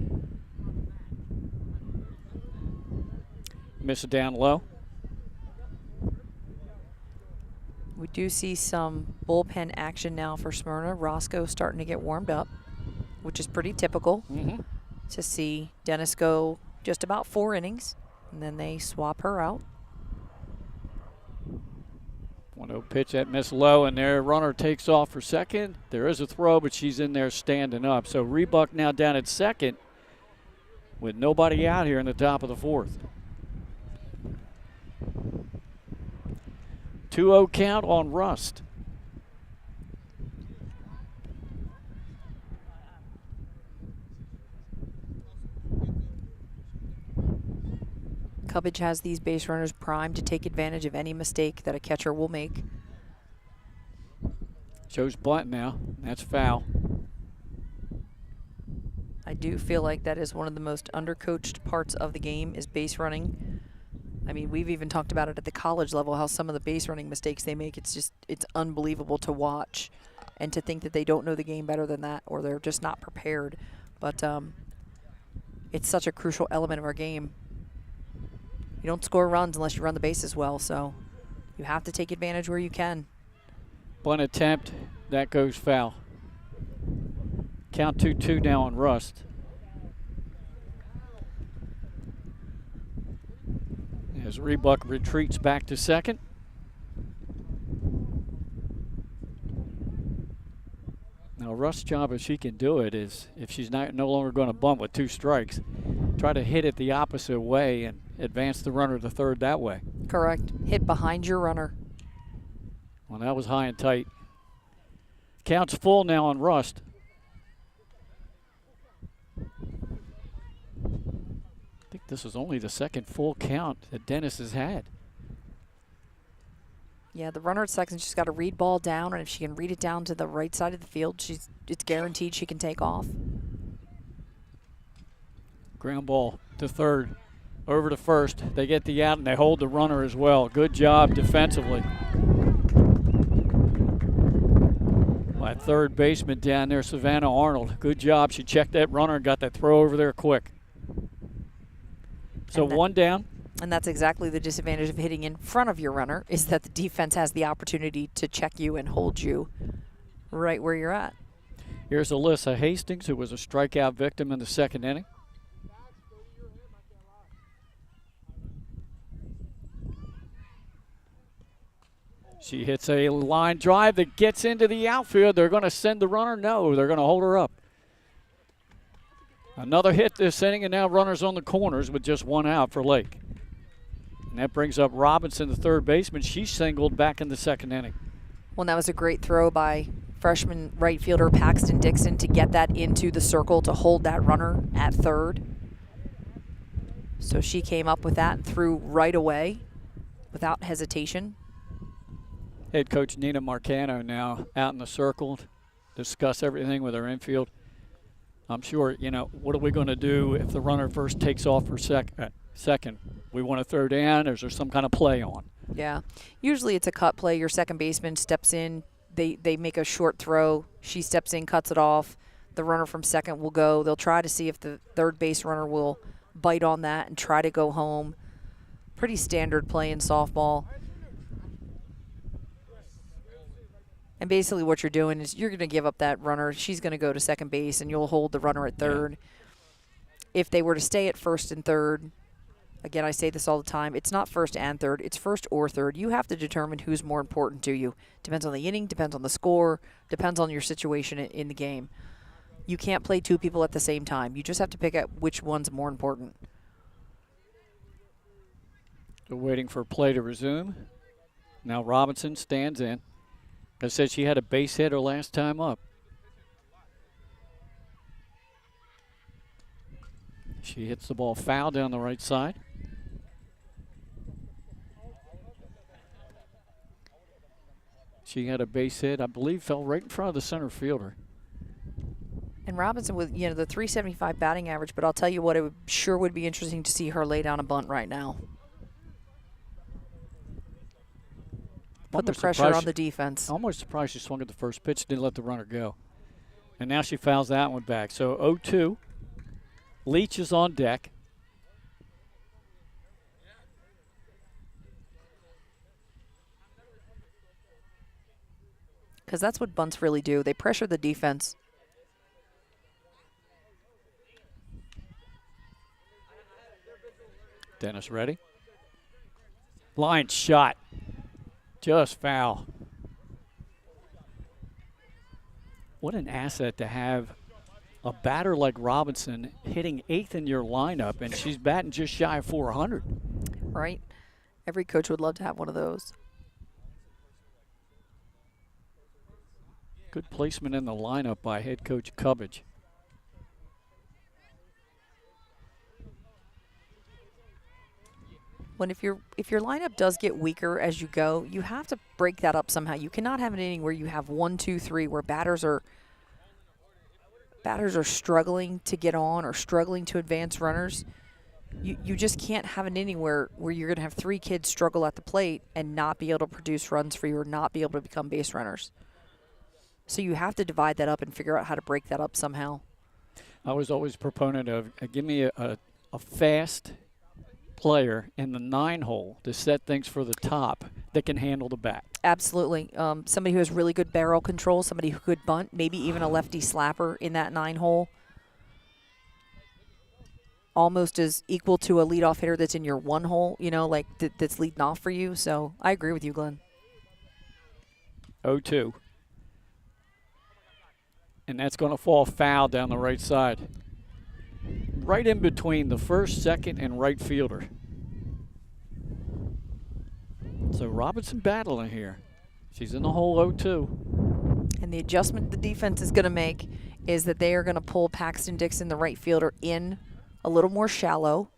Miss it down low. We do see some bullpen action now for Smyrna. Roscoe starting to get warmed up, which is pretty typical to see Dennis go just about 4 innings, and then they swap her out. 1-0 pitch at Miss Low, and their runner takes off for second. There is a throw, but she's in there standing up. So Rebuck now down at second with nobody out here in the top of the 4th. 2-0 count on Rust. Cubbage has these base runners primed to take advantage of any mistake that a catcher will make. Shows bunt now. That's foul. I do feel like that is one of the most undercoached parts of the game is base running. I mean, we've even talked about it at the college level, how some of the base running mistakes they make, it's unbelievable to watch and to think that they don't know the game better than that or they're just not prepared. But it's such a crucial element of our game. You don't score runs unless you run the bases well, so you have to take advantage where you can. Bunt attempt, that goes foul. Count 2-2 now on Rust. As Rebuck retreats back to second. Now Rust's job, if she can do it, is if she's no longer going to bunt with 2 strikes, try to hit it the opposite way and advance the runner to third that way. Correct. Hit behind your runner. Well, that was high and tight. Count's full now on Rust. I think this is only the second full count that Dennis has had. Yeah, the runner at second, she's got to read ball down, and if she can read it down to the right side of the field, it's guaranteed she can take off. Ground ball to third, over to first. They get the out and they hold the runner as well. Good job defensively by third baseman down there, Savannah Arnold. Good job. She checked that runner and got that throw over there quick. So one down. And that's exactly the disadvantage of hitting in front of your runner, is that the defense has the opportunity to check you and hold you right where you're at. Here's Alyssa Hastings, who was a strikeout victim in the second inning. She hits a line drive that gets into the outfield. They're going to send the runner. No, they're going to hold her up. Another hit this inning, and now runners on the corners with just 1 out for Lake. And that brings up Robinson, the third baseman. She singled back in the second inning. Well, that was a great throw by freshman right fielder Paxton Dixon to get that into the circle to hold that runner at third. So she came up with that and threw right away without hesitation. Head coach Nina Marcano now out in the circle to discuss everything with our infield. I'm sure, what are we going to do if the runner first takes off for second? We want to throw down, or is there some kind of play on? Yeah. Usually it's a cut play. Your second baseman steps in. They make a short throw. She steps in, cuts it off. The runner from second will go. They'll try to see if the third base runner will bite on that and try to go home. Pretty standard play in softball. And basically what you're doing is you're going to give up that runner. She's going to go to second base, and you'll hold the runner at third. Yeah. If they were to stay at first and third, again, I say this all the time, it's not first and third. It's first or third. You have to determine who's more important to you. Depends on the inning, depends on the score, depends on your situation in the game. You can't play 2 people at the same time. You just have to pick out which one's more important. So waiting for play to resume. Now Robinson stands in. I said she had a base hit her last time up. She hits the ball foul down the right side. She had a base hit, I believe, fell right in front of the center fielder. And Robinson with, the 375 batting average, but I'll tell you what, it would be interesting to see her lay down a bunt right now. Put the pressure on the defense. Almost surprised she swung at the first pitch, didn't let the runner go. And now she fouls that one back. So 0-2. Leach is on deck. Because that's what bunts really do. They pressure the defense. Dennis ready. Line shot. Just foul. What an asset to have a batter like Robinson hitting 8th in your lineup, and she's batting just shy of 400. Right? Every coach would love to have one of those. Good placement in the lineup by head coach Cubbage. When if your lineup does get weaker as you go, you have to break that up somehow. You cannot have an inning where you have 1, 2, 3 where batters are struggling to get on or struggling to advance runners. You just can't have an inning where you're going to have 3 kids struggle at the plate and not be able to produce runs for you or not be able to become base runners. So you have to divide that up and figure out how to break that up somehow. I was always a proponent of give me a fast player in the 9-hole to set things for the top that can handle the bat. Absolutely. Somebody who has really good barrel control, somebody who could bunt, maybe even a lefty slapper in that 9-hole. Almost as equal to a leadoff hitter that's in your 1-hole, that's leading off for you. So I agree with you, Glenn. 0-2. And that's going to fall foul down the right side. Right in between the first, second, and right fielder. So Robinson battling here. She's in the hole 0-2. And the adjustment the defense is going to make is that they are going to pull Paxton Dixon, the right fielder, in a little more shallow.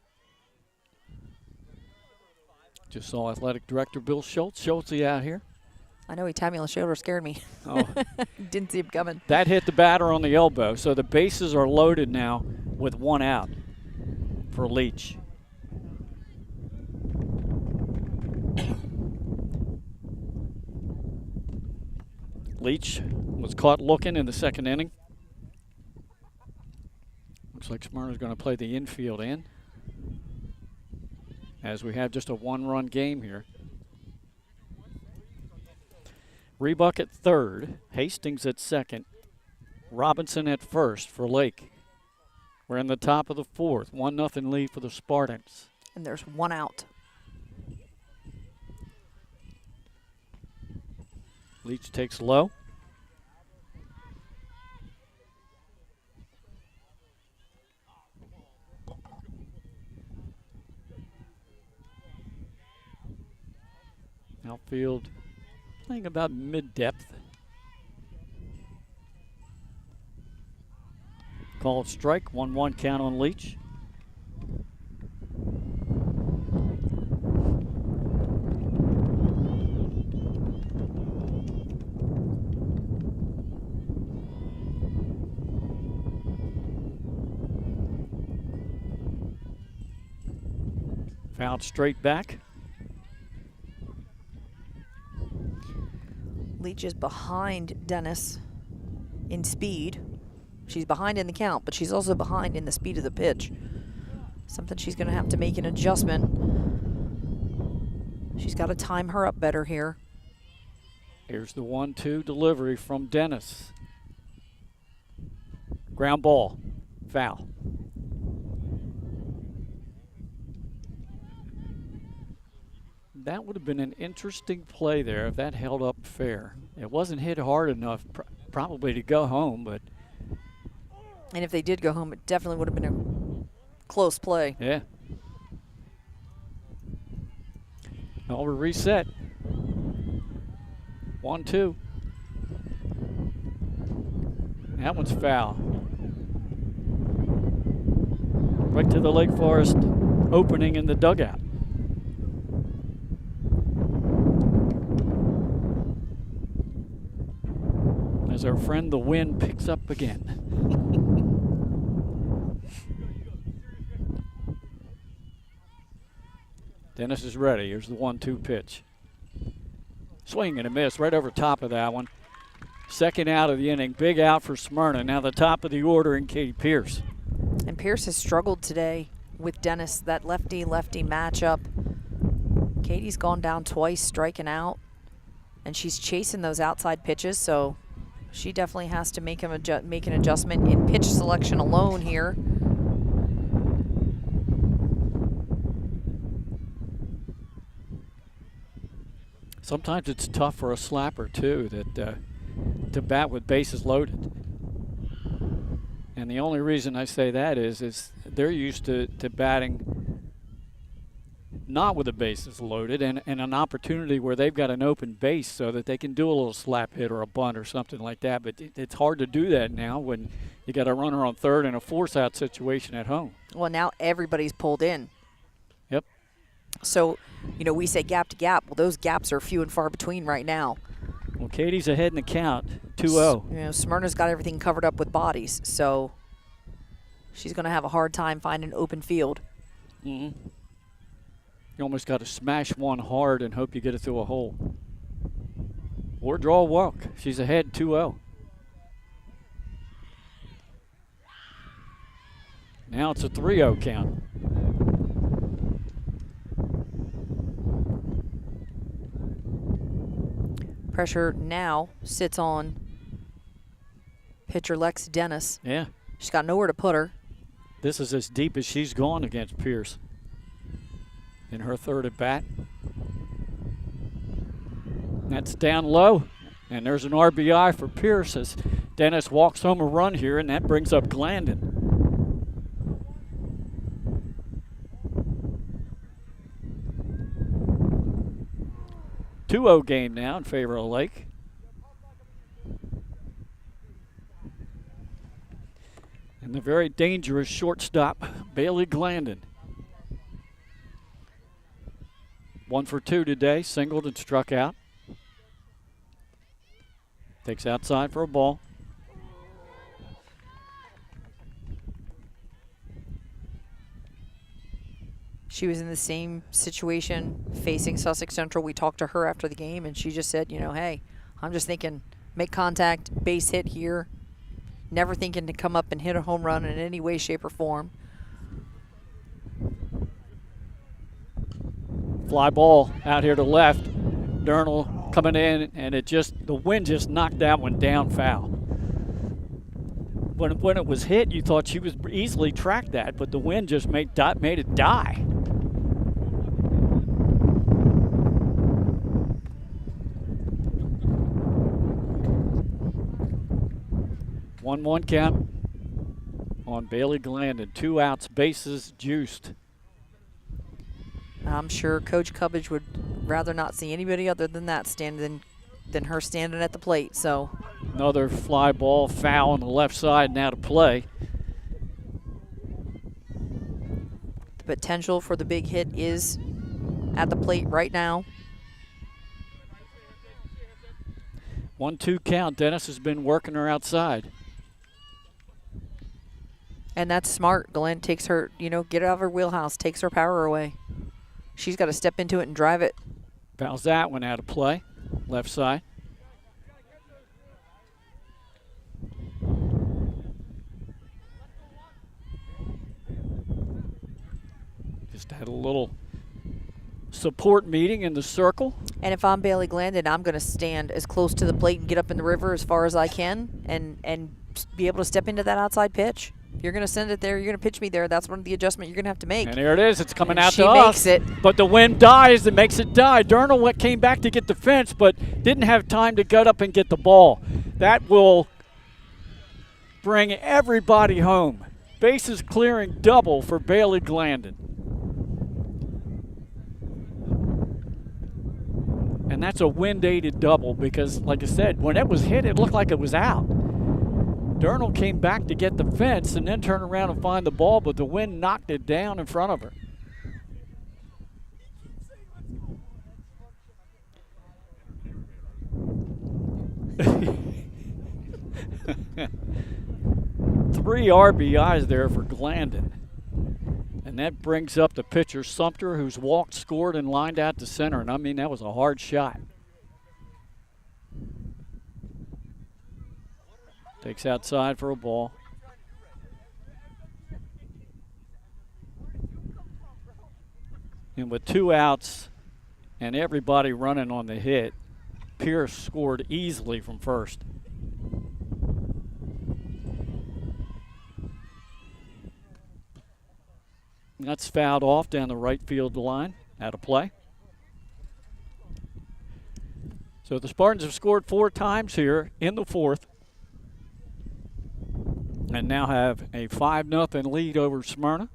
Just saw athletic director Bill Schultz out here. I know he tapped me on the shoulder, scared me. Oh. Didn't see him coming. That hit the batter on the elbow. So the bases are loaded now with 1 out for Leach. Leach was caught looking in the second inning. Looks like Smyrna's going to play the infield in, as we have just a 1-run game here. Rebuck at third, Hastings at second, Robinson at first for Lake. We're in the top of the 4th, 1-0 lead for the Spartans. And there's 1 out. Leach takes low. Outfield playing about mid-depth. Called strike, 1-1 count on Leach. Fouled straight back. Leach is behind Dennis in speed. She's behind in the count, but she's also behind in the speed of the pitch. Something she's going to have to make an adjustment. She's got to time her up better here. Here's the 1-2 delivery from Dennis. Ground ball. Foul. That would have been an interesting play there if that held up fair. It wasn't hit hard enough probably to go home, but... And if they did go home, it definitely would have been a close play. Yeah. Well, we're reset. 1-2. That one's foul. Right to the Lake Forest opening in the dugout. As our friend the wind picks up again. Dennis is ready. Here's the 1-2 pitch. Swing and a miss right over top of that one. Second out of the inning. Big out for Smyrna. Now the top of the order in Katie Pierce. And Pierce has struggled today with Dennis, that lefty-lefty matchup. Katie's gone down twice, striking out, and she's chasing those outside pitches, so she definitely has to make an adjustment in pitch selection alone here. Sometimes it's tough for a slapper, too, that to bat with bases loaded. And the only reason I say that is they're used to batting not with the bases loaded and an opportunity where they've got an open base so that they can do a little slap hit or a bunt or something like that. But it's hard to do that now when you got a runner on third and a force-out situation at home. Well, now everybody's pulled in. Yep. So, you know, we say gap to gap. Well, those gaps are few and far between right now. Well, Katie's ahead in the count, 2-0. You know, Smyrna's got everything covered up with bodies, so she's going to have a hard time finding an open field. Mm-hmm. You almost got to smash one hard and hope you get it through a hole. Or draw a walk. She's ahead 2-0. Now it's a 3-0 count. Pressure now sits on pitcher Lex Dennis. Yeah. She's got nowhere to put her. This is as deep as she's gone against Pierce in her third at bat. That's down low, and there's an RBI for Pierce as Dennis walks home a run here, and that brings up Glandon. Two-0 game now in favor of Lake. And the very dangerous shortstop, Bailey Glandon. 1 for 2 today, singled and struck out. Takes outside for a ball. She was in the same situation facing Sussex Central. We talked to her after the game, and she just said, you know, hey, I'm just thinking make contact, base hit here. Never thinking to come up and hit a home run in any way, shape, or form. Fly ball out here to left. Durnall coming in, and the wind just knocked that one down foul. When it was hit, you thought she was easily tracked that, but the wind just made it die. One count on Bailey Glandon. 2 outs, bases juiced. I'm sure Coach Cubbage would rather not see anybody other than that standing than her standing at the plate. So another fly ball, foul on the left side now to play. The potential for the big hit is at the plate right now. 1-2 count. Dennis has been working her outside. And that's smart. Glenn takes her, you know, get out of her wheelhouse, takes her power away. She's got to step into it and drive it. Fouls that one out of play, left side. Just had a little support meeting in the circle. And if I'm Bailey Glandon, I'm going to stand as close to the plate and get up in the river as far as I can and be able to step into that outside pitch. You're going to send it there. You're going to pitch me there. That's one of the adjustments you're going to have to make. And there it is. It's coming and out she to makes us. It. But the wind dies. It makes it die. Durnall came back to get the fence, but didn't have time to get up and get the ball. That will bring everybody home. Bases clearing double for Bailey Glandon. And that's a wind-aided double because, like I said, when it was hit, it looked like it was out. Durnall came back to get the fence and then turn around and find the ball, but the wind knocked it down in front of her. Three RBIs there for Glandon. And that brings up the pitcher, Sumter, who's walked, scored, and lined out to center. And I mean, that was a hard shot. Takes outside for a ball. And with 2 outs and everybody running on the hit, Pierce scored easily from first. That's fouled off down the right field line, out of play. So the Spartans have scored 4 times here in the 4th and now have a 5-0 lead over Smyrna.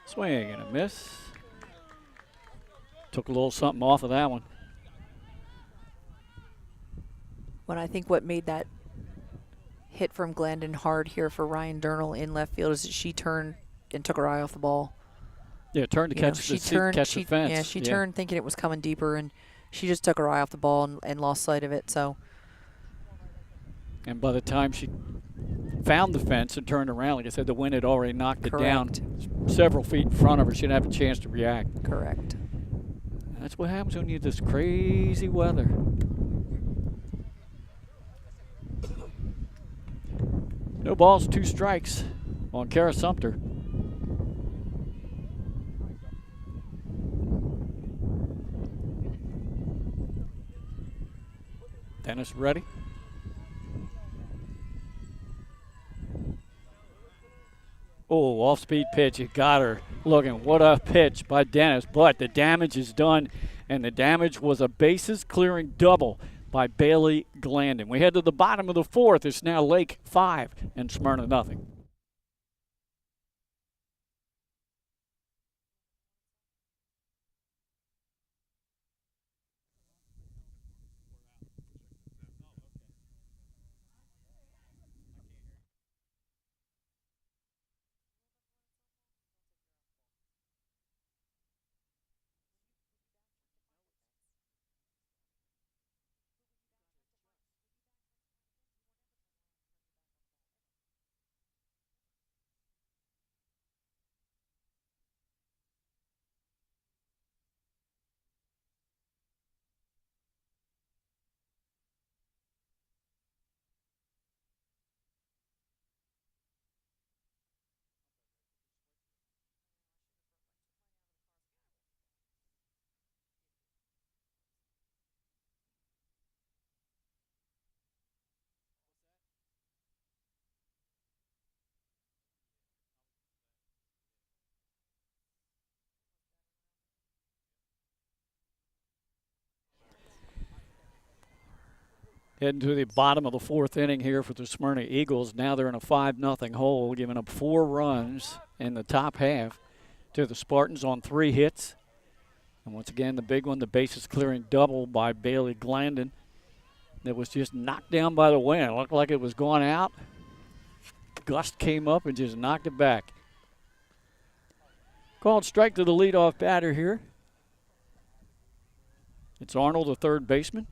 Swing and a miss. Took a little something off of that one. But I think what made that hit from Glandon hard here for Ryan Durnall in left field is that she turned and took her eye off the ball. Yeah, turned to catch the fence. Yeah, she turned thinking it was coming deeper, and she just took her eye off the ball and lost sight of it. So. And by the time she found the fence and turned around, like I said, the wind had already knocked it down several feet in front of her. She didn't have a chance to react. Correct. That's what happens when you have this crazy weather. No balls, 2 strikes on Kara Sumter. Dennis ready. Oh, off-speed pitch. It got her looking. What a pitch by Dennis. But the damage is done, and the damage was a bases-clearing double by Bailey Glandon. We head to the bottom of the 4th. It's now Lake 5 and Smyrna nothing. Heading to the bottom of the 4th inning here for the Smyrna Eagles. Now they're in a 5-0 hole, giving up 4 runs in the top half to the Spartans on 3 hits. And once again, the big one, the bases clearing double by Bailey Glandon. That was just knocked down by the wind. It looked like it was going out. Gust came up and just knocked it back. Called strike to the leadoff batter here. It's Arnold, the third baseman.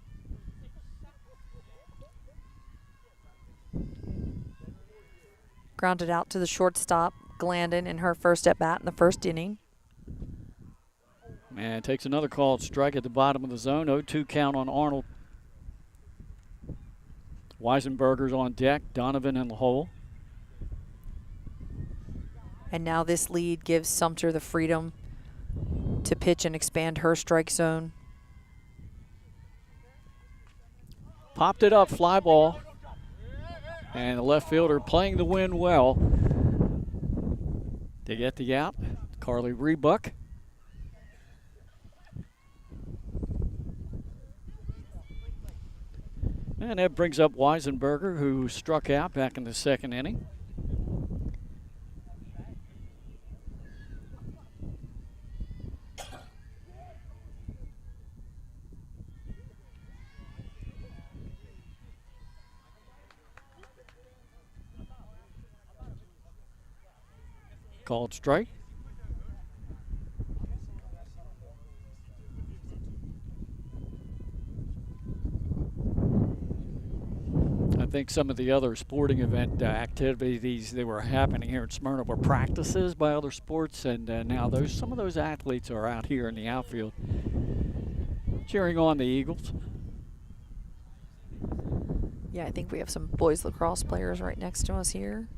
Grounded out to the shortstop, Glandon, in her first at bat in the 1st inning. And takes another called strike at the bottom of the zone. 0-2 count on Arnold. Weisenberger's on deck. Donovan in the hole. And now this lead gives Sumter the freedom to pitch and expand her strike zone. Popped it up, fly ball. And the left fielder playing the wind well. They get the out. Carly Rebuck. And that brings up Weisenberger, who struck out back in the 2nd inning. Called strike. think some of the other sporting event activities that were happening here in Smyrna were practices by other sports, and now some of those athletes are out here in the outfield cheering on the Eagles. Yeah, I think we have some boys lacrosse players right next to us here.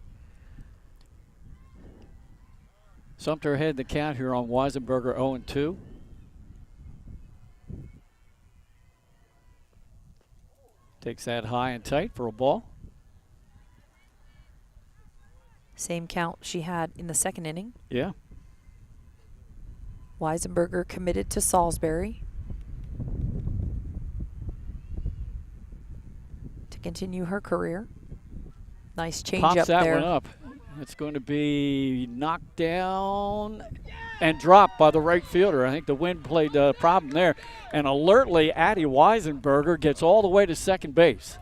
Sumter ahead the count here on Weisenberger 0-2. Takes that high and tight for a ball. Same count she had in the second inning. Yeah. Weisenberger committed to Salisbury to continue her career. Nice change Pops up that there. one up. It's going to be knocked down and dropped by the right fielder. I think the wind played a problem there. And alertly, Addie Weisenberger gets all the way to second base.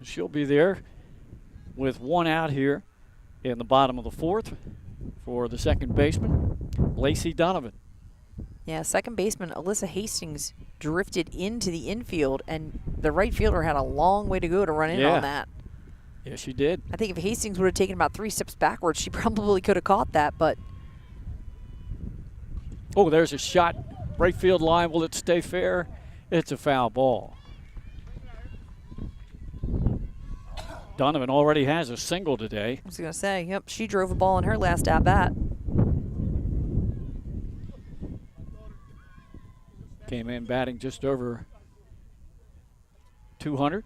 She'll be there with one out here in the bottom of the fourth for the second baseman, Lacey Donovan. Yeah, second baseman Alyssa Hastings drifted into the infield, and the right fielder had a long way to go to run in on that. Yeah, she did. I think if Hastings would have taken about 3 steps backwards, she probably could have caught that, but. Oh, there's a shot. Right field line. Will it stay fair? It's a foul ball. Donovan already has a single today. I was going to say, yep, she drove a ball in her last at-bat. Came in batting just over 200.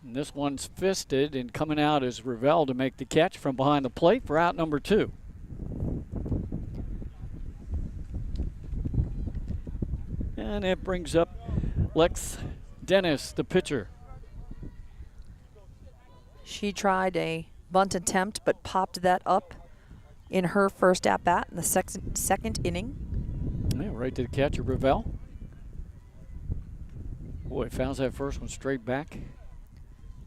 And this one's fisted, and coming out is Ravel to make the catch from behind the plate for out number 2. And it brings up Lex Dennis, the pitcher. She tried a bunt attempt, but popped that up in her first at-bat in the second inning. Yeah, right to the catcher, Ravel. Boy, fouls that first one straight back.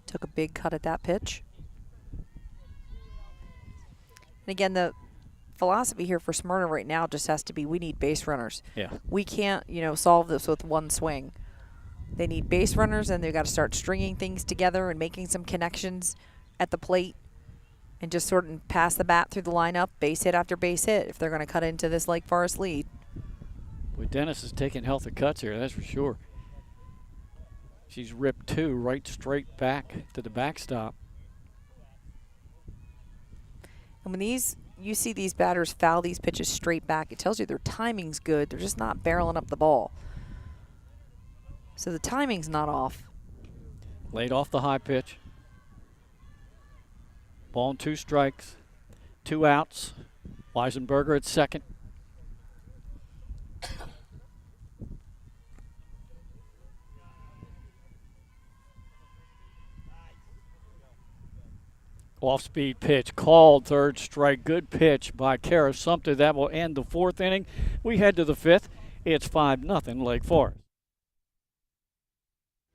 Took a big cut at that pitch. And again, the philosophy here for Smyrna right now just has to be, we need base runners. Yeah. We can't, solve this with one swing. They need base runners, and they've got to start stringing things together and making some connections at the plate and just sort of pass the bat through the lineup, base hit after base hit, if they're going to cut into this Lake Forest lead. Well, Dennis is taking healthy cuts here, that's for sure. She's ripped 2 right straight back to the backstop. And when you see these batters foul these pitches straight back, it tells you their timing's good. They're just not barreling up the ball. So the timing's not off. Laid off the high pitch. Ball and 2 strikes. 2 outs. Weisenberger at second. Off-speed pitch called, third strike. Good pitch by Kara Sumter. That will end the 4th inning. We head to the 5th. It's 5-0 Lake Forest.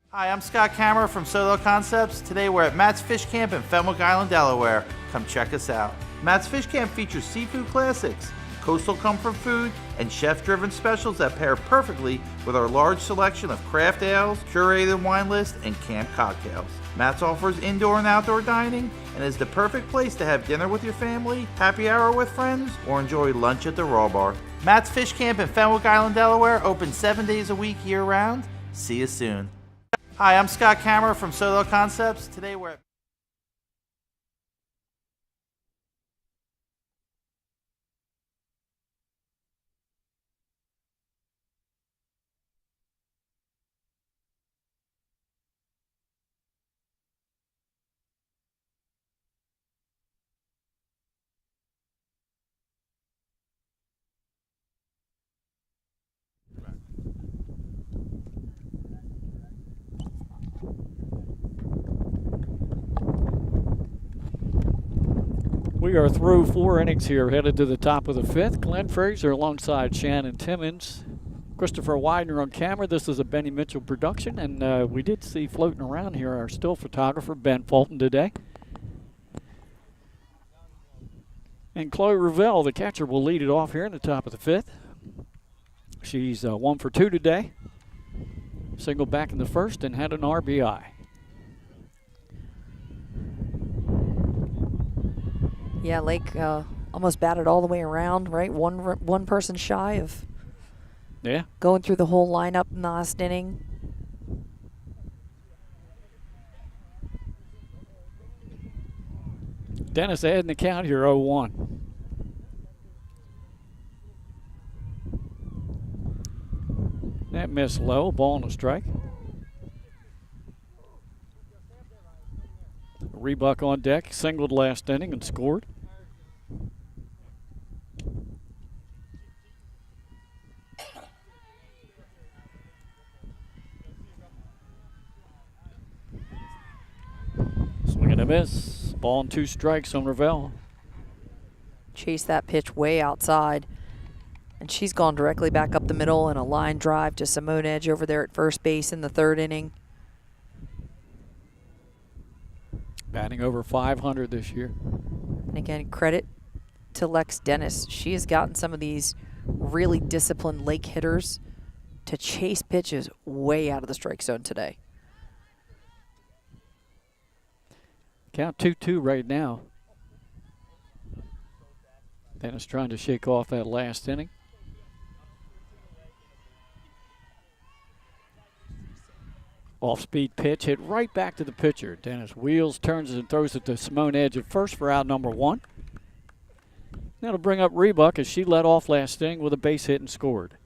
Hi, I'm Scott Kammerer from Solo Concepts. Today we're at Matt's Fish Camp in Fenwick Island, Delaware. Come check us out. Matt's Fish Camp features seafood classics, coastal comfort food, and chef-driven specials that pair perfectly with our large selection of craft ales, curated wine list, and camp cocktails. Matt's offers indoor and outdoor dining and is the perfect place to have dinner with your family, happy hour with friends, or enjoy lunch at the Raw Bar. Matt's Fish Camp in Fenwick Island, Delaware, open 7 days a week year-round. See you soon. Hi, I'm Scott Kammerer from Solo Concepts. Today we're at We are through 4 innings here, headed to the top of the 5th. Glenn Fraser alongside Shannon Timmons Christopher Widener on camera. This is a Benny Mitchell production, and we did see floating around here our still photographer, Ben Fulton, today. And Chloe Ravel, the catcher, will lead it off here in the top of the 5th. She's 1 for 2 today. Single back in the first and had an RBI. Yeah, Lake almost batted all the way around, right? One person shy of going through the whole lineup in the last inning. Dennis adding the count here, 0-1. That missed low, ball and a strike. Rebuck on deck, singled last inning and scored. Swing and a miss. Ball and 2 strikes on Ravel. Chase that pitch way outside. And she's gone directly back up the middle in a line drive to Simone Edge over there at first base in the 3rd inning. Batting over 500 this year. And again, credit to Lex Dennis. She has gotten some of these really disciplined Lake hitters to chase pitches way out of the strike zone today. Count 2-2 right now. Dennis trying to shake off that last inning. Off-speed pitch hit right back to the pitcher. Dennis wheels, turns and throws it to Simone Edge at first for out number 1. That'll bring up Rebuck as she led off last inning with a base hit and scored.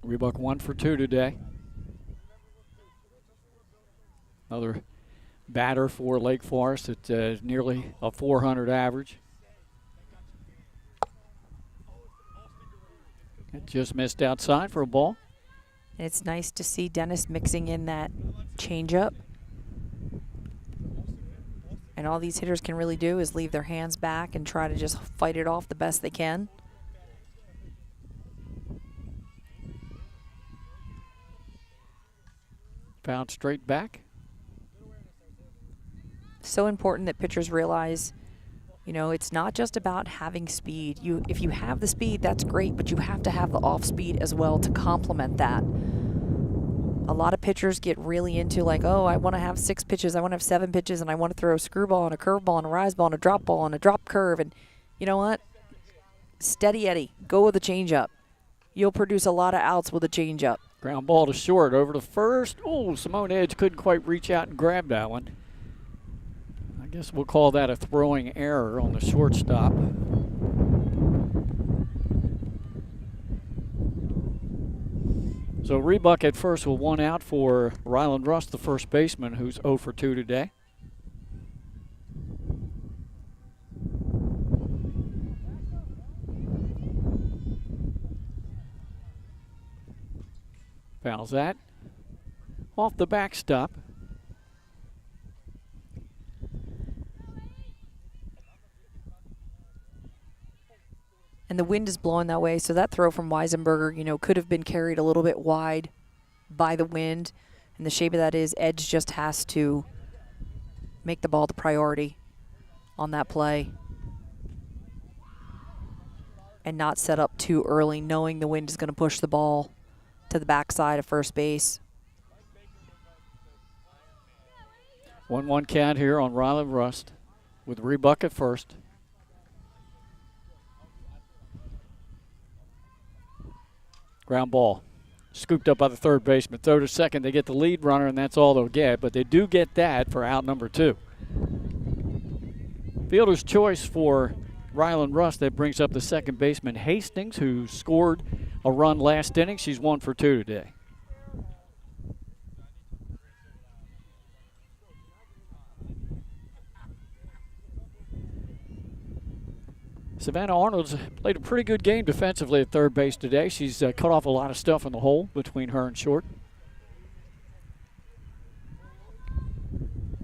Rebuck 1 for 2 today. Another batter for Lake Forest at nearly a 400 average. It just missed outside for a ball. It's nice to see Dennis mixing in that changeup. And all these hitters can really do is leave their hands back and try to just fight it off the best they can. Fouled straight back. So important that pitchers realize, you know, it's not just about having speed. If you have the speed, that's great, but you have to have the off speed as well to complement that. A lot of pitchers get really into like, oh, I want to have 6 pitches, I want to have 7 pitches, and I want to throw a screwball and a curveball and a rise ball and a drop ball and a drop curve. And you know what? Steady Eddie, go with the changeup. You'll produce a lot of outs with a changeup. Ground ball to short over to first. Oh, Simone Edge couldn't quite reach out and grab that one. I guess we'll call that a throwing error on the shortstop. So Rebuck at first with 1 out for Ryland Rust, the first baseman, who's 0 for 2 today. Fouls that. Off the backstop. And the wind is blowing that way, so that throw from Weisenberger, you know, could have been carried a little bit wide by the wind. And the shape of that is Edge just has to make the ball the priority on that play and not set up too early, knowing the wind is going to push the ball to the backside of first base. 1-1 count here on Ryland Rust with Rebuck at first. Ground ball. Scooped up by the third baseman. Throw to second. They get the lead runner, and that's all they'll get. But they do get that for out number 2. Fielder's choice for Ryland Rust. That brings up the second baseman, Hastings, who scored a run last inning. She's 1 for 2 today. Savannah Arnold's played a pretty good game defensively at third base today. She's cut off a lot of stuff in the hole between her and short.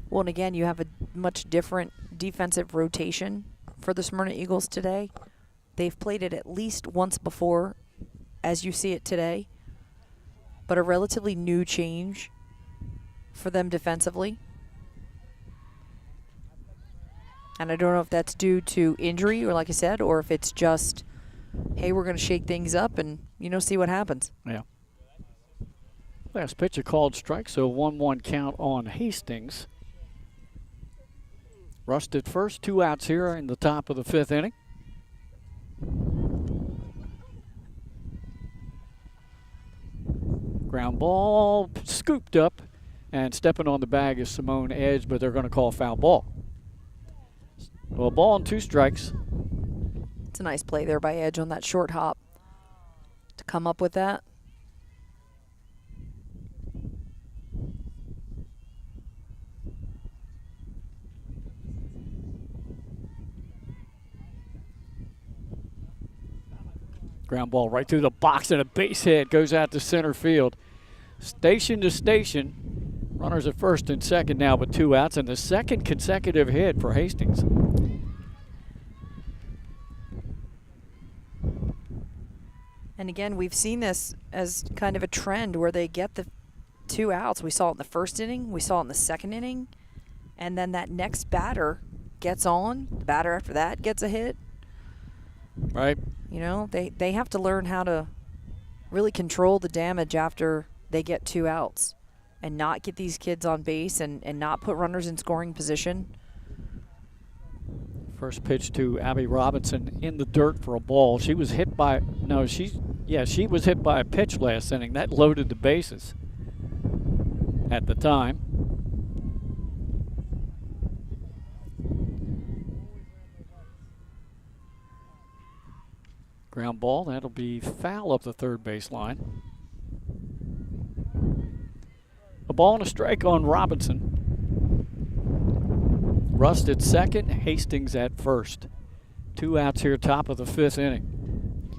Well, and again, you have a much different defensive rotation for the Smyrna Eagles today. They've played it at least once before, as you see it today, but a relatively new change for them defensively. And I don't know if that's due to injury, or like I said, or if it's just, hey, we're going to shake things up and, see what happens. Yeah. Last pitch, a called strike, so 1-1 count on Hastings. Rust at first, 2 outs here in the top of the 5th inning. Ground ball scooped up, and stepping on the bag is Simone Edge, but they're going to call foul ball. Well, ball and 2 strikes. It's a nice play there by Edge on that short hop to come up with that. Ground ball right through the box, and a base hit goes out to center field. Station to station. Runners at first and second now with 2 outs, and the second consecutive hit for Hastings. And again, we've seen this as kind of a trend where they get the 2 outs. We saw it in the first inning, we saw it in the second inning, and then that next batter gets on. The batter after that gets a hit. Right. They have to learn how to really control the damage after they get 2 outs and not get these kids on base and not put runners in scoring position. First pitch to Abby Robinson in the dirt for a ball. She was hit by, she was hit by a pitch last inning. That loaded the bases at the time. Ground ball, that'll be foul up the third base line. A ball and a strike on Robinson. Rust at second, Hastings at first. 2 outs here, top of the 5th inning.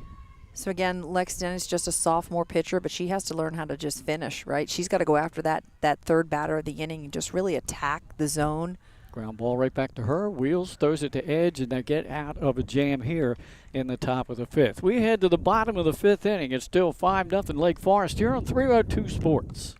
So again, Lex Dennis just a sophomore pitcher, but she has to learn how to just finish, right? She's got to go after that third batter of the inning and just really attack the zone. Ground ball right back to her. Wheels, throws it to Edge, and they get out of a jam here in the top of the 5th. We head to the bottom of the 5th inning. It's still 5-0 Lake Forest here on 302 Sports.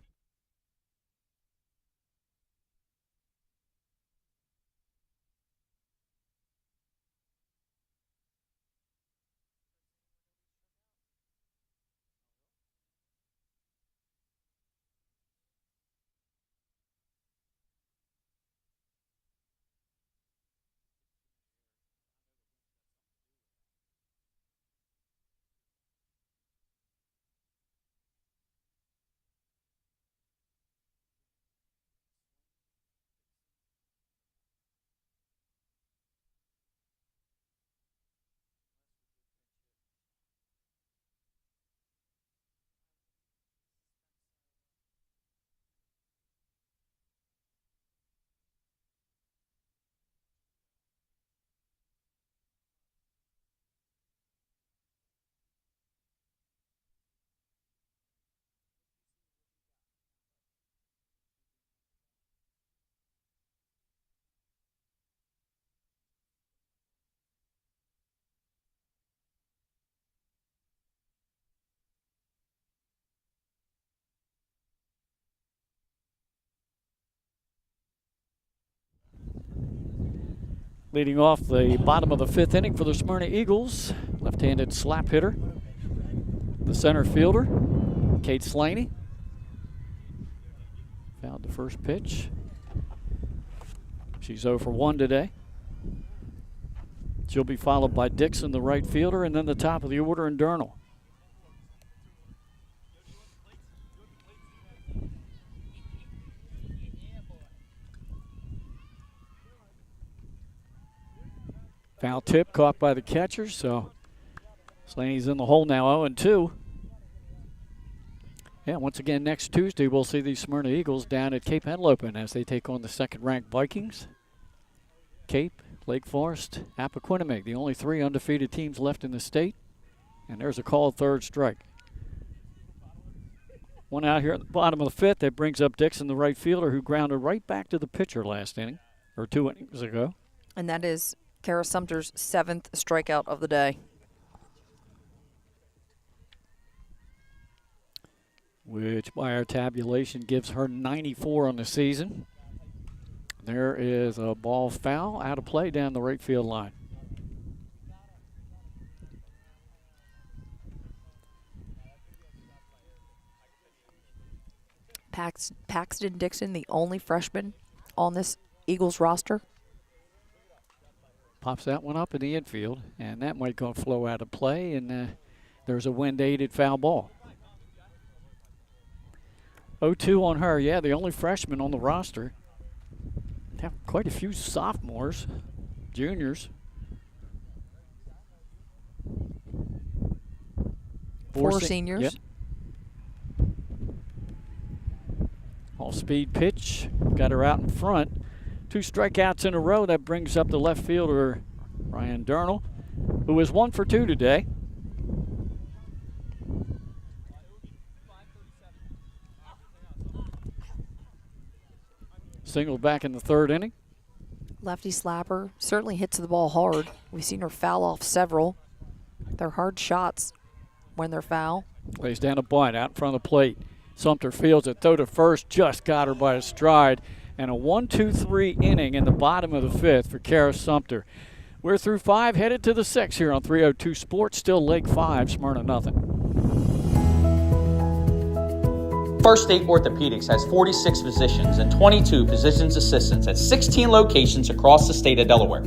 Leading off the bottom of the 5th inning for the Smyrna Eagles, left-handed slap hitter, the center fielder, Kate Slaney. Fouled the first pitch. She's 0 for 1 today. She'll be followed by Dixon, the right fielder, and then the top of the order in Durnall. Foul tip caught by the catcher, so Slaney's in the hole now, 0-2. Yeah, once again, next Tuesday, we'll see the Smyrna Eagles down at Cape Henlopen as they take on the second-ranked Vikings. Cape, Lake Forest, Appoquinimig, the only 3 undefeated teams left in the state. And there's a called third strike. One out here at the bottom of the fifth that brings up Dixon, the right fielder, who grounded right back to the pitcher last inning, or 2 innings ago. And that is Kara Sumter's 7th strikeout of the day. Which by our tabulation gives her 94 on the season. There is a ball foul out of play down the right field line. Paxton Dixon, the only freshman on this Eagles roster. Pops that one up in the infield, and that might go flow out of play, and there's a wind-aided foul ball. 0-2 on her. Yeah, the only freshman on the roster. Have quite a few sophomores, juniors. Four seniors. Yep. All-speed pitch. Got her out in front. 2 strikeouts in a row. That brings up the left fielder, Ryan Durnall, who is 1 for 2 today. Single back in the 3rd inning. Lefty slapper, certainly hits the ball hard. We've seen her foul off several. They're hard shots when they're foul. Lays down a bunt out in front of the plate. Sumter fields it, throw to first, just got her by a stride. And a 1-2-3 inning in the bottom of the 5th for Kara Sumter. We're through 5, headed to the 6th here on 302 Sports. Still Lake 5, Smyrna nothing. First State Orthopedics has 46 physicians and 22 physician's assistants at 16 locations across the state of Delaware.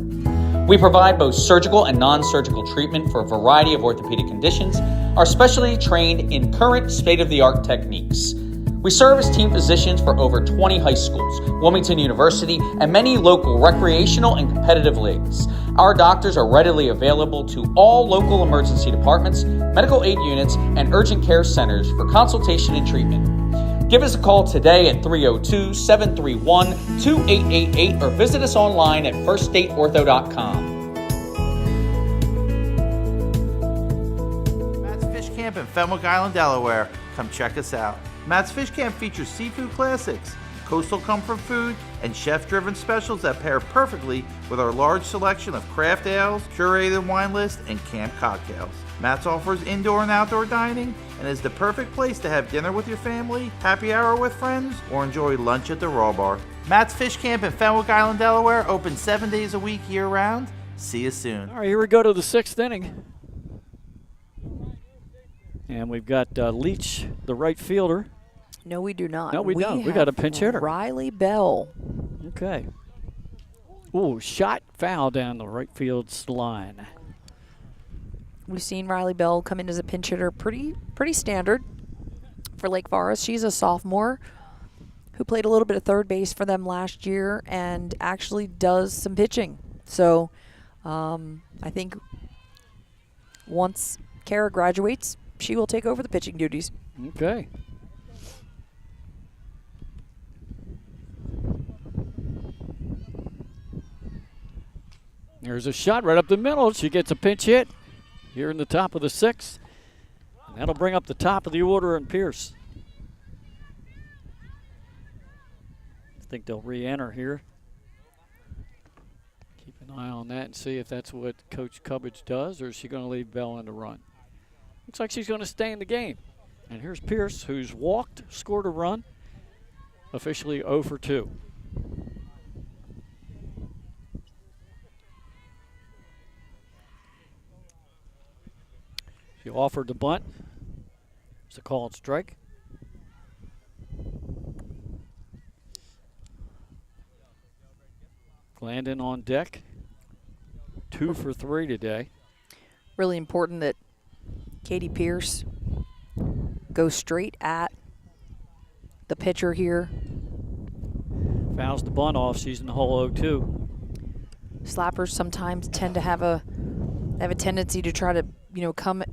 We provide both surgical and non-surgical treatment for a variety of orthopedic conditions, are specially trained in current state-of-the-art techniques. We serve as team physicians for over 20 high schools, Wilmington University, and many local recreational and competitive leagues. Our doctors are readily available to all local emergency departments, medical aid units, and urgent care centers for consultation and treatment. Give us a call today at 302-731-2888 or visit us online at firststateortho.com. Matt's Fish Camp in Fenwick Island, Delaware. Come check us out. Matt's Fish Camp features seafood classics, coastal comfort food, and chef-driven specials that pair perfectly with our large selection of craft ales, curated wine list, and camp cocktails. Matt's offers indoor and outdoor dining and is the perfect place to have dinner with your family, happy hour with friends, or enjoy lunch at the Raw Bar. Matt's Fish Camp in Fenwick Island, Delaware, open 7 days a week year-round. See you soon. All right, here we go to the 6th inning. And we've got Leach, the right fielder. No, we do not. No, we don't. We got a pinch hitter. Riley Bell. Okay. Ooh, shot foul down the right field line. We've seen Riley Bell come in as a pinch hitter pretty standard for Lake Forest. She's a sophomore who played a little bit of third base for them last year and actually does some pitching. So I think once Kara graduates, she will take over the pitching duties. Okay. There's a shot right up the middle. She gets a pinch hit here in the top of the 6th. And that'll bring up the top of the order in Pierce. I think they'll re-enter here. Keep an eye on that and see if that's what Coach Cubbage does, or is she going to leave Bell in the run? Looks like she's going to stay in the game. And here's Pierce, who's walked, scored a run, officially 0 for 2. She offered the bunt. It's a called strike. Glandon on deck. 2 for 3 today. Really important that Katie Pierce goes straight at the pitcher here. Fouls the bunt off. She's in the hole 0-2. Slappers sometimes tend to have a tendency to try to,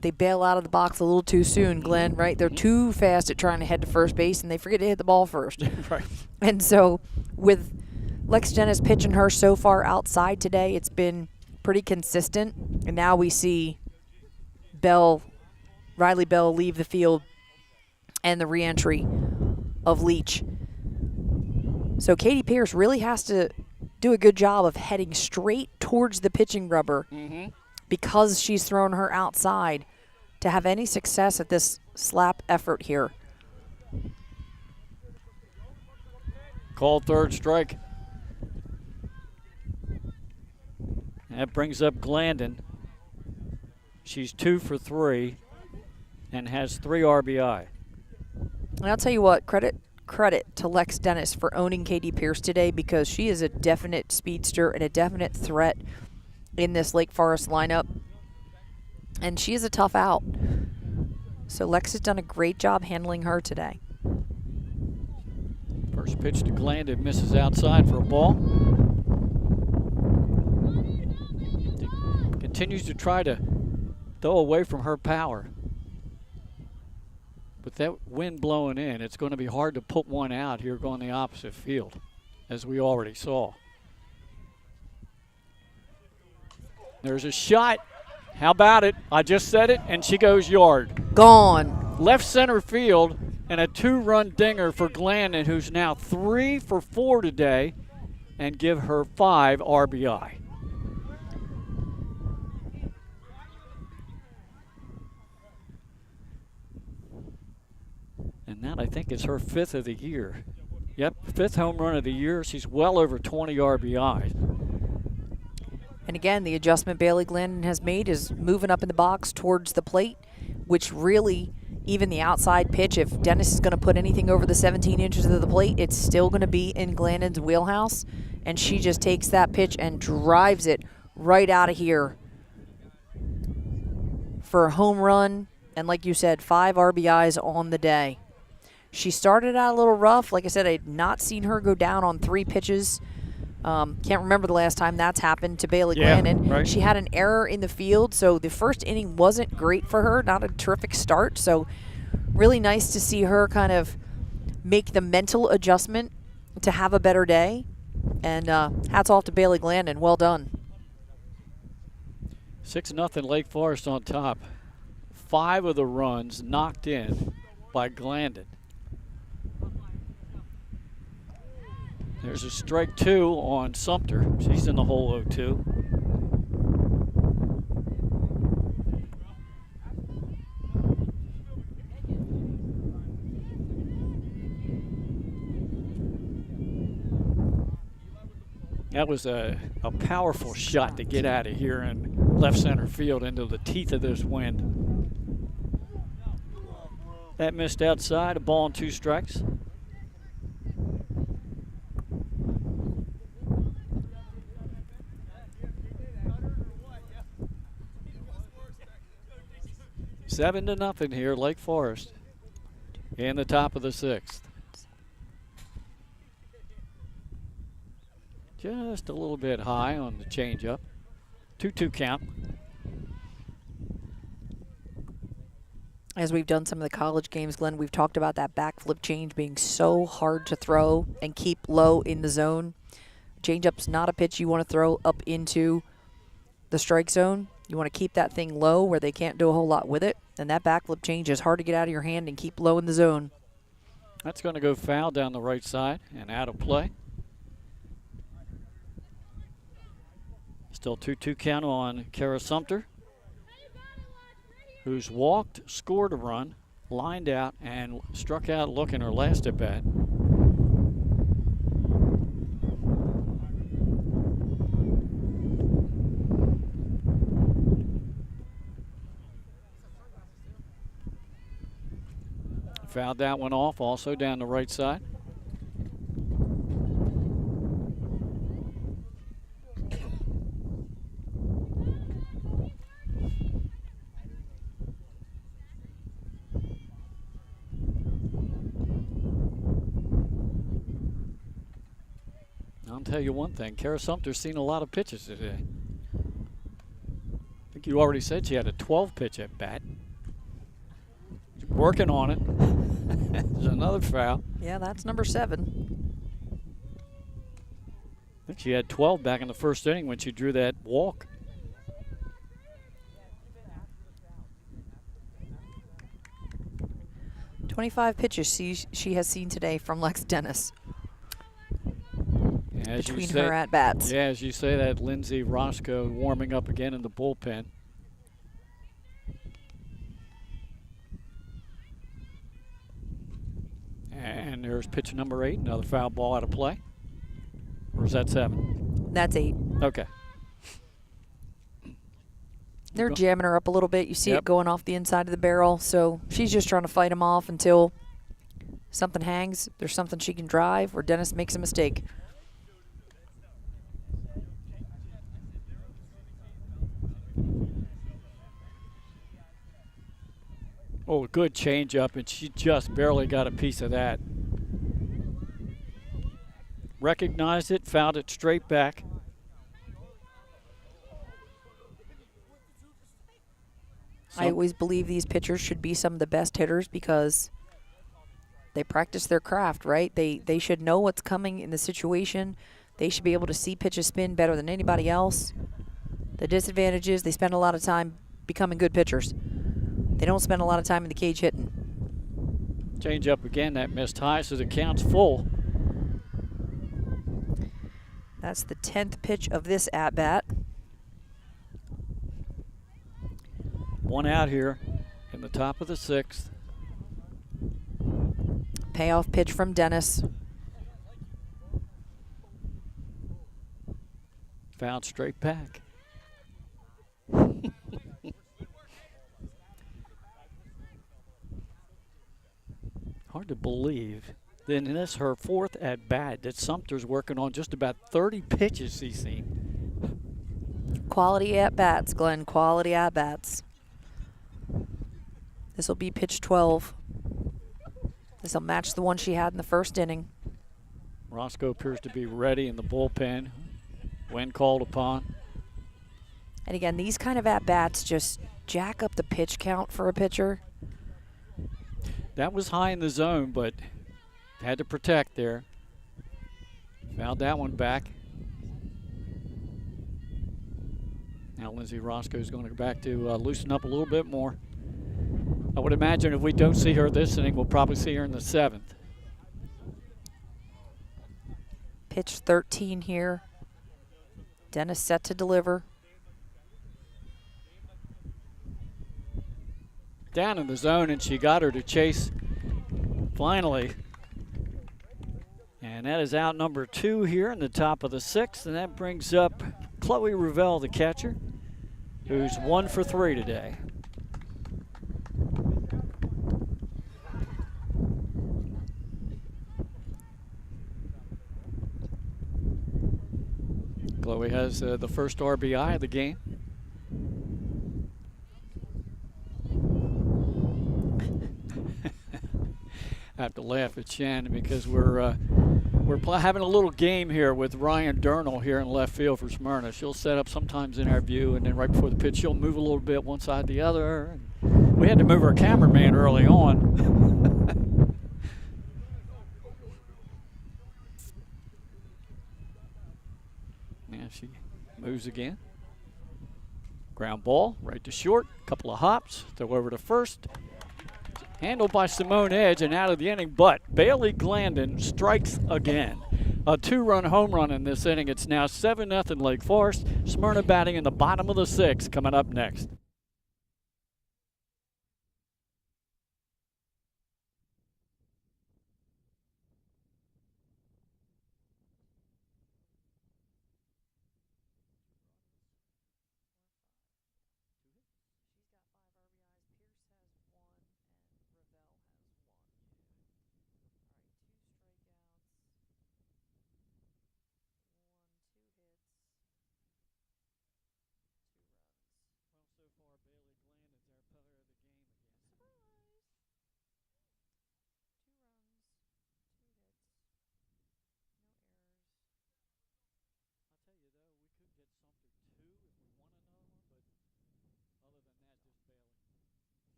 they bail out of the box a little too soon, Glenn, right? They're too fast at trying to head to first base, and they forget to hit the ball first. Right. And so with Lex Dennis pitching her so far outside today, it's been pretty consistent. And now we see Riley Bell leave the field and the reentry of Leach. So Katie Pierce really has to do a good job of heading straight towards the pitching rubber because she's thrown her outside to have any success at this slap effort here. Called third strike. That brings up Glandon. She's 2 for 3 and has 3 RBI. And I'll tell you what, credit to Lex Dennis for owning Katie Pierce today, because she is a definite speedster and a definite threat in this Lake Forest lineup. And she is a tough out. So Lex has done a great job handling her today. First pitch to Glandon misses outside for a ball. Continues to try to throw away from her power. With that wind blowing in, it's going to be hard to put one out here going the opposite field, as we already saw. There's a shot. How about it? I just said it, and she goes yard. Gone. Left center field, and a 2-run dinger for Glandon, who's now 3 for 4 today, and give her 5 RBI. And that, I think, is her 5th of the year. Yep, 5th home run of the year. She's well over 20 RBIs. And again, the adjustment Bailey Glandon has made is moving up in the box towards the plate, which really, even the outside pitch, if Dennis is going to put anything over the 17 inches of the plate, it's still going to be in Glandon's wheelhouse. And she just takes that pitch and drives it right out of here for a home run. And like you said, 5 RBIs on the day. She started out a little rough. Like I said, I had not seen her go down on 3 pitches. Can't remember the last time that's happened to Bailey Glandon. Right. She had an error in the field, so the first inning wasn't great for her, not a terrific start. So really nice to see her kind of make the mental adjustment to have a better day. And hats off to Bailey Glandon. Well done. 6-0 Lake Forest on top. 5 of the runs knocked in by Glandon. There's a strike 2 on Sumter. She's in the hole 0-2. That was a powerful shot to get out of here in left center field into the teeth of this wind. That missed outside, a ball and 2 strikes. Seven to nothing here, Lake Forest, in the top of the 6th. Just a little bit high on the changeup. 2-2 count. As we've done some of the college games, Glenn, we've talked about that backflip change being so hard to throw and keep low in the zone. Changeup's not a pitch you want to throw up into the strike zone. You want to keep that thing low where they can't do a whole lot with it. And that backflip change is hard to get out of your hand and keep low in the zone. That's going to go foul down the right side and out of play. Still 2-2 count on Kara Sumter, who's walked, scored a run, lined out, and struck out looking her last at bat. Fouled that one off, also down the right side. I'll tell you one thing, Kara Sumter's seen a lot of pitches today. I think you already said she had a 12-pitch at bat. She's working on it. There's another foul. Yeah, that's number 7. I think she had 12 back in the first inning when she drew that walk. 25 pitches she has seen today from Lex Dennis between her at-bats. Yeah, as you say that, Lindsay Roscoe warming up again in the bullpen. And there's pitch number 8, another foul ball out of play. Or is that 7? That's 8. Okay. They're jamming her up a little bit. You see Yep. it going off the inside of the barrel. So she's just trying to fight them off until something hangs. There's something she can drive or Dennis makes a mistake. Oh, good changeup, and she just barely got a piece of that. Recognized it, found it straight back. I always believe these pitchers should be some of the best hitters because they practice their craft, right? They should know what's coming in the situation. They should be able to see pitches spin better than anybody else. The disadvantage is they spend a lot of time becoming good pitchers. They don't spend a lot of time in the cage hitting. Change up again, that missed high, so the count's full. That's the 10th pitch of this at-bat. One out here in the top of the 6th. Payoff pitch from Dennis. Found straight back. Hard to believe. Then this her 4th at bat that Sumter's working on just about 30 pitches he's seen. Quality at-bats, Glenn, quality at-bats. This will be pitch 12. This will match the one she had in the first inning. Roscoe appears to be ready in the bullpen when called upon. And again, these kind of at-bats just jack up the pitch count for a pitcher. That was high in the zone, but had to protect there. Found that one back. Now Lindsay Roscoe's going to go back to loosen up a little bit more. I would imagine if we don't see her this inning, we'll probably see her in the 7th. Pitch 13 here. Dennis set to deliver. Down in the zone, and she got her to chase finally. And that is out number 2 here in the top of the 6th, and that brings up Chloe Ravel, the catcher, who's 1 for 3 today. Chloe has the first RBI of the game. I have to laugh at Shannon because we're having a little game here with Ryan Durnall here in left field for Smyrna. She'll set up sometimes in our view, and then right before the pitch, she'll move a little bit one side the other. We had to move our cameraman early on. Now she moves again. Ground ball, right to short, couple of hops, throw over to first. Handled by Simone Edge and out of the inning, but Bailey Glandon strikes again. A 2-run home run in this inning. It's now 7-0 Lake Forest. Smyrna batting in the bottom of the 6th coming up next.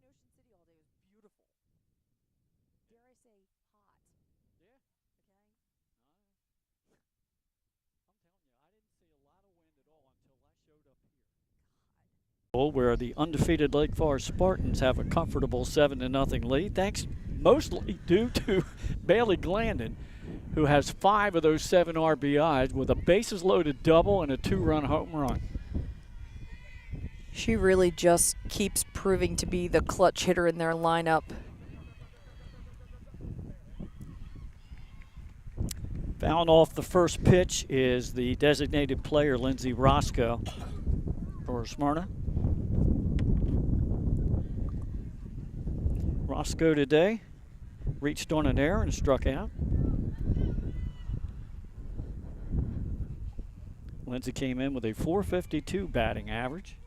Ocean City all day. It was beautiful. Dare I say hot? Yeah. Okay. where the undefeated Lake Forest Spartans have a comfortable 7-0 lead, thanks mostly due to Bailey Glandon, who has 5 of those 7 RBIs with a bases-loaded double and a 2-run home run. She really just keeps proving to be the clutch hitter in their lineup. Fouling off the first pitch is the designated player, Lindsey Roscoe, for Smyrna. Roscoe today reached on an error and struck out. Lindsey came in with a .452 batting average.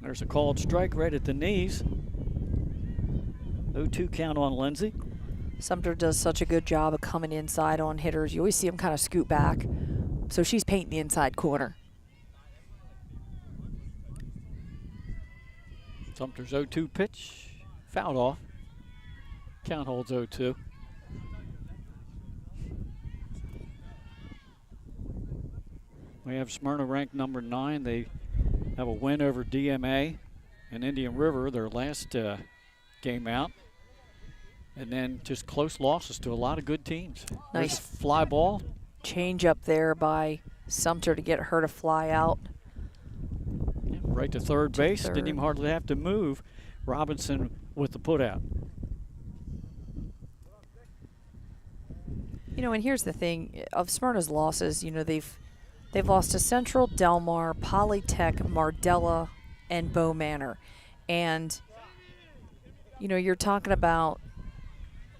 There's a called strike right at the knees. 0-2 count on Lindsey. Sumter does such a good job of coming inside on hitters. You always see him kind of scoot back. So she's painting the inside corner. Sumter's 0-2 pitch. Fouled off. Count holds 0-2. We have Smyrna ranked number 9. They have a win over DMA and Indian River, their last game out. And then just close losses to a lot of good teams. Nice There's a fly ball. Change up there by Sumter to get her to fly out. Yeah, right to third base. third. Didn't even hardly have to move. Robinson with the putout. You know, and here's the thing of Smyrna's losses. You know, they've lost to Central, Delmar, Polytech, Mardella, and Bow Manor. And, you know, you're talking about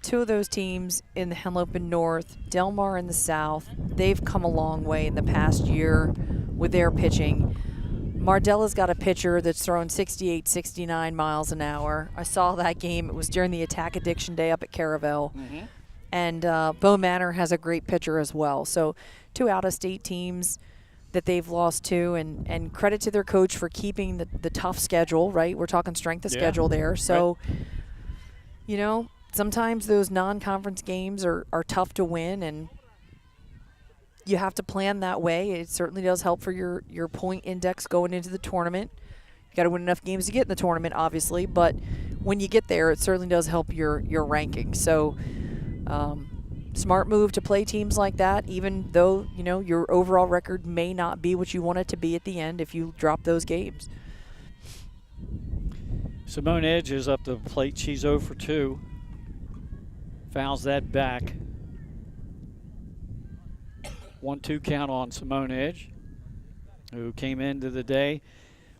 2 of those teams in the Henlopen North, Delmar in the South. They've come a long way in the past year with their pitching. Mardella's got a pitcher that's throwing 68, 69 miles an hour. I saw that game. It was during the Attack Addiction Day up at Caravelle. Mm-hmm. And Bow Manor has a great pitcher as well. So 2 out-of-state teams that they've lost to, and credit to their coach for keeping the tough schedule, right? We're talking strength of schedule there. So, you know, sometimes those non-conference games are tough to win, and you have to plan that way. It certainly does help for your point index going into the tournament. You got to win enough games to get in the tournament, obviously, but when you get there, it certainly does help your ranking. So, smart move to play teams like that, even though, you know, your overall record may not be what you want it to be at the end if you drop those games. Simone Edge is up to the plate. She's 0 for 2. Fouls that back. 1-2 count on Simone Edge, who came into the day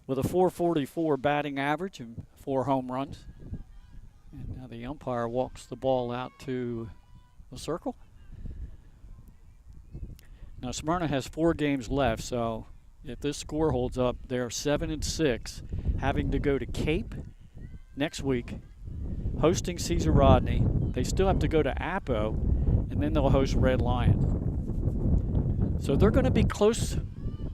with a .444 batting average and 4 home runs. And now the umpire walks the ball out to the circle. Now Smyrna has 4 games left, so if this score holds up, they're 7-6, having to go to Cape next week, hosting Caesar Rodney. They still have to go to Apo, and then they'll host Red Lion. So they're going to be close,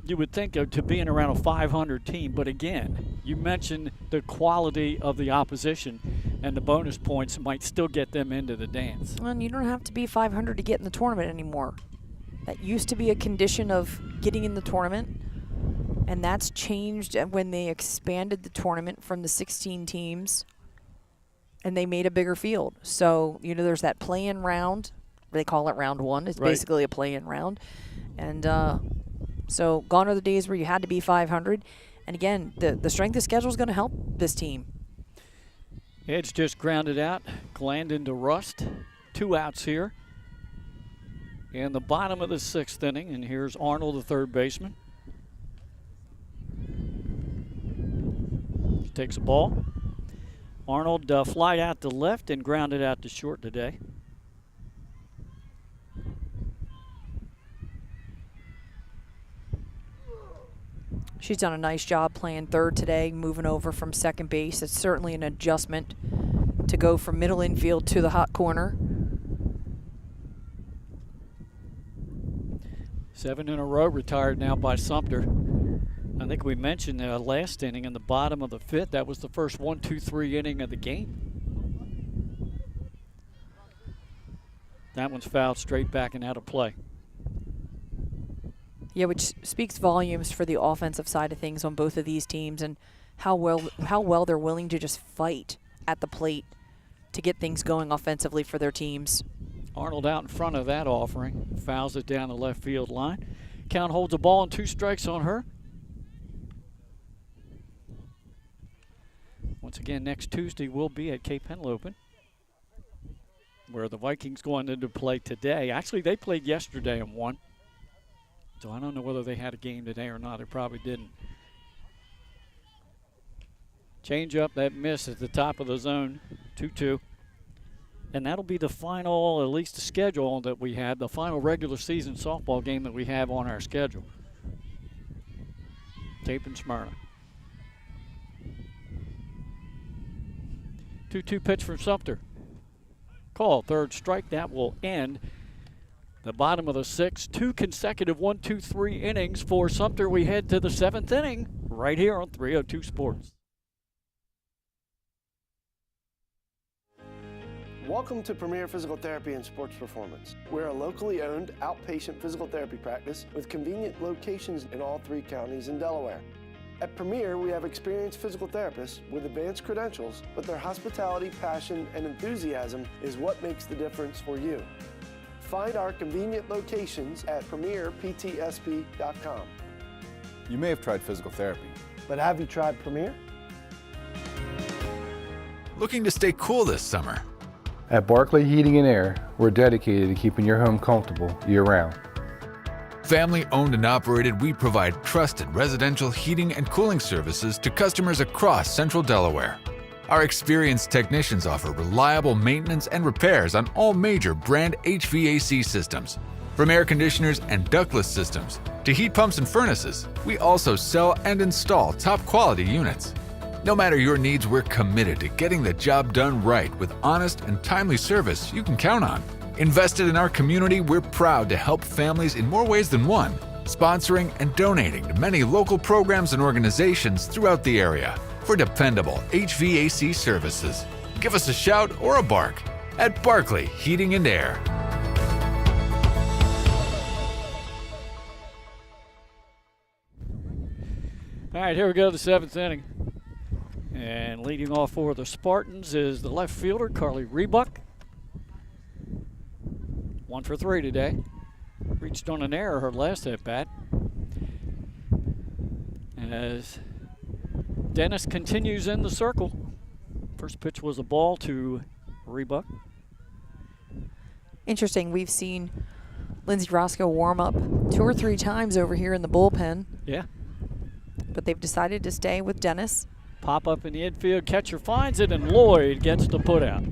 you would think, to being around a 500 team. But again, you mentioned the quality of the opposition, and the bonus points might still get them into the dance. And you don't have to be 500 to get in the tournament anymore. That used to be a condition of getting in the tournament, and that's changed when they expanded the tournament from the 16 teams and they made a bigger field. So, you know, there's that play-in round. They call it round 1. It's basically a play-in round. And so gone are the days where you had to be 500. And again, the strength of schedule is going to help this team. Edge just grounded out, Glandon to Rust. 2 outs here in the bottom of the 6th inning. And here's Arnold, the third baseman. He takes a ball. Arnold flied out to left and grounded out to short today. She's done a nice job playing third today, moving over from second base. It's certainly an adjustment to go from middle infield to the hot corner. 7 in a row retired now by Sumter. I think we mentioned last inning in the bottom of the 5th. That was the first 1-2-3 inning of the game. That one's fouled straight back and out of play. Yeah, which speaks volumes for the offensive side of things on both of these teams and how well they're willing to just fight at the plate to get things going offensively for their teams. Arnold out in front of that offering. Fouls it down the left field line. Count holds the ball and 2 strikes on her. Once again, next Tuesday we'll be at Cape Henlopen, where the Vikings going into play today. Actually, they played yesterday and won. So I don't know whether they had a game today or not. They probably didn't. Change up, that miss at the top of the zone, 2-2. And that'll be the final, at least the schedule that we had, the final regular season softball game that we have on our schedule. Cape and Smyrna. 2-2 pitch from Sumter. Call, third strike. That will end the bottom of the 6th. 2 consecutive 1-2-3 innings for Sumter. We head to the 7th inning right here on 302 Sports. Welcome to Premier Physical Therapy and Sports Performance. We're a locally owned outpatient physical therapy practice with convenient locations in all 3 counties in Delaware. At Premier, we have experienced physical therapists with advanced credentials, but their hospitality, passion, and enthusiasm is what makes the difference for you. Find our convenient locations at premierptsp.com. You may have tried physical therapy, But have you tried Premier? Looking to stay cool this summer? At Barclay Heating and Air, we're dedicated to keeping your home comfortable year-round. Family owned and operated, we provide trusted residential heating and cooling services to customers across central Delaware. Our experienced technicians offer reliable maintenance and repairs on all major brand HVAC systems. From air conditioners and ductless systems to heat pumps and furnaces, we also sell and install top quality units. No matter your needs, we're committed to getting the job done right with honest and timely service you can count on. Invested in our community, we're proud to help families in more ways than one, sponsoring and donating to many local programs and organizations throughout the area for dependable HVAC services. Give us a shout or a bark at Barclay Heating and Air. All right, here we go, the 7th inning. And leading off for the Spartans is the left fielder, Carly Rebuck. 1 for 3 today. Reached on an error her last at bat. As Dennis continues in the circle. First pitch was a ball to Rebuck. Interesting, we've seen Lindsey Roscoe warm up 2 or 3 times over here in the bullpen. Yeah. But they've decided to stay with Dennis. Pop up in the infield, catcher finds it, and Lloyd gets the put out.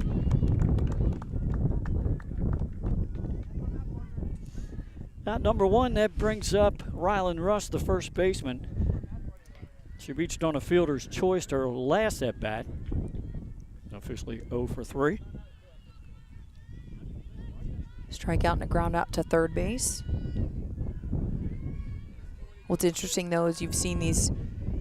At number 1, that brings up Rylan Russ, the first baseman. She reached on a fielder's choice to her last at bat. Officially 0 for 3. Strikeout and a ground out to third base. What's interesting, though, is you've seen these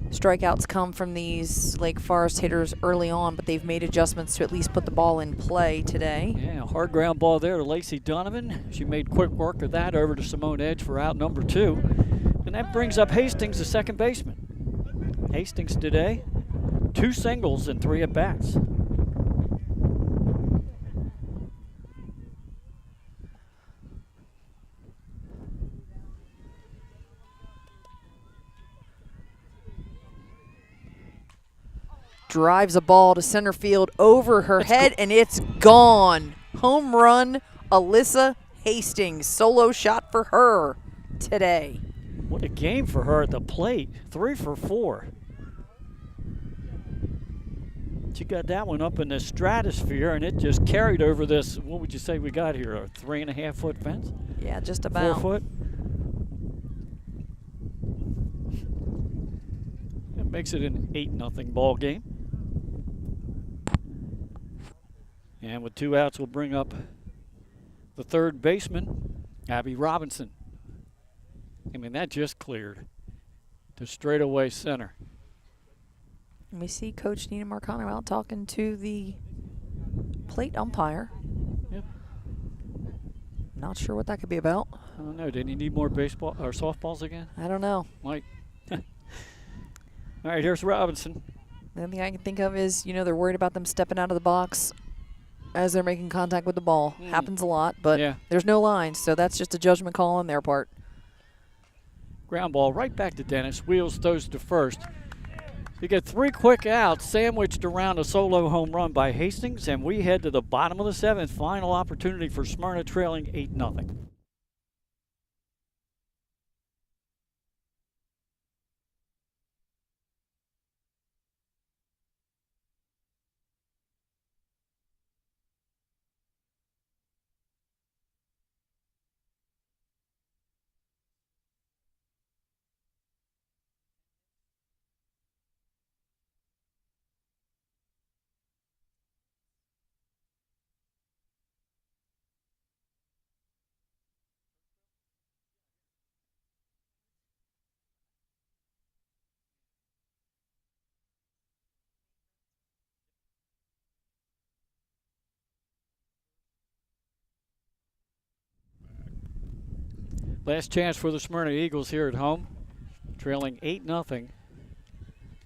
strikeouts come from these Lake Forest hitters early on, but they've made adjustments to at least put the ball in play today. Yeah, hard ground ball there to Lacey Donovan. She made quick work of that over to Simone Edge for out number 2. And that brings up Hastings, the second baseman. Hastings today, 2 singles and 3 at-bats. Drives a ball to center field over her head, and it's gone. Home run, Alyssa Hastings. Solo shot for her today. What a game for her at the plate. 3 for 4. She got that one up in the stratosphere, and it just carried over this, what would you say we got here, a 3.5-foot fence? Yeah, just about. 4 foot? That makes it an 8-0 ball game. And with 2 outs, we'll bring up the third baseman, Abby Robinson. I mean, that just cleared to straightaway center. And we see Coach Nina Marcano out talking to the plate umpire. Yep. Not sure what that could be about. I don't know. Didn't he need more baseball or softballs again? I don't know. Might. All right, here's Robinson. The only thing I can think of is, they're worried about them stepping out of the box as they're making contact with the ball. Happens a lot, but there's no lines, so that's just a judgment call on their part. Ground ball right back to Dennis. Wheels throws to first. You get 3 quick outs sandwiched around a solo home run by Hastings, and we head to the bottom of the 7th. Final opportunity for Smyrna, trailing 8-0. Last chance for the Smyrna Eagles here at home, trailing 8-0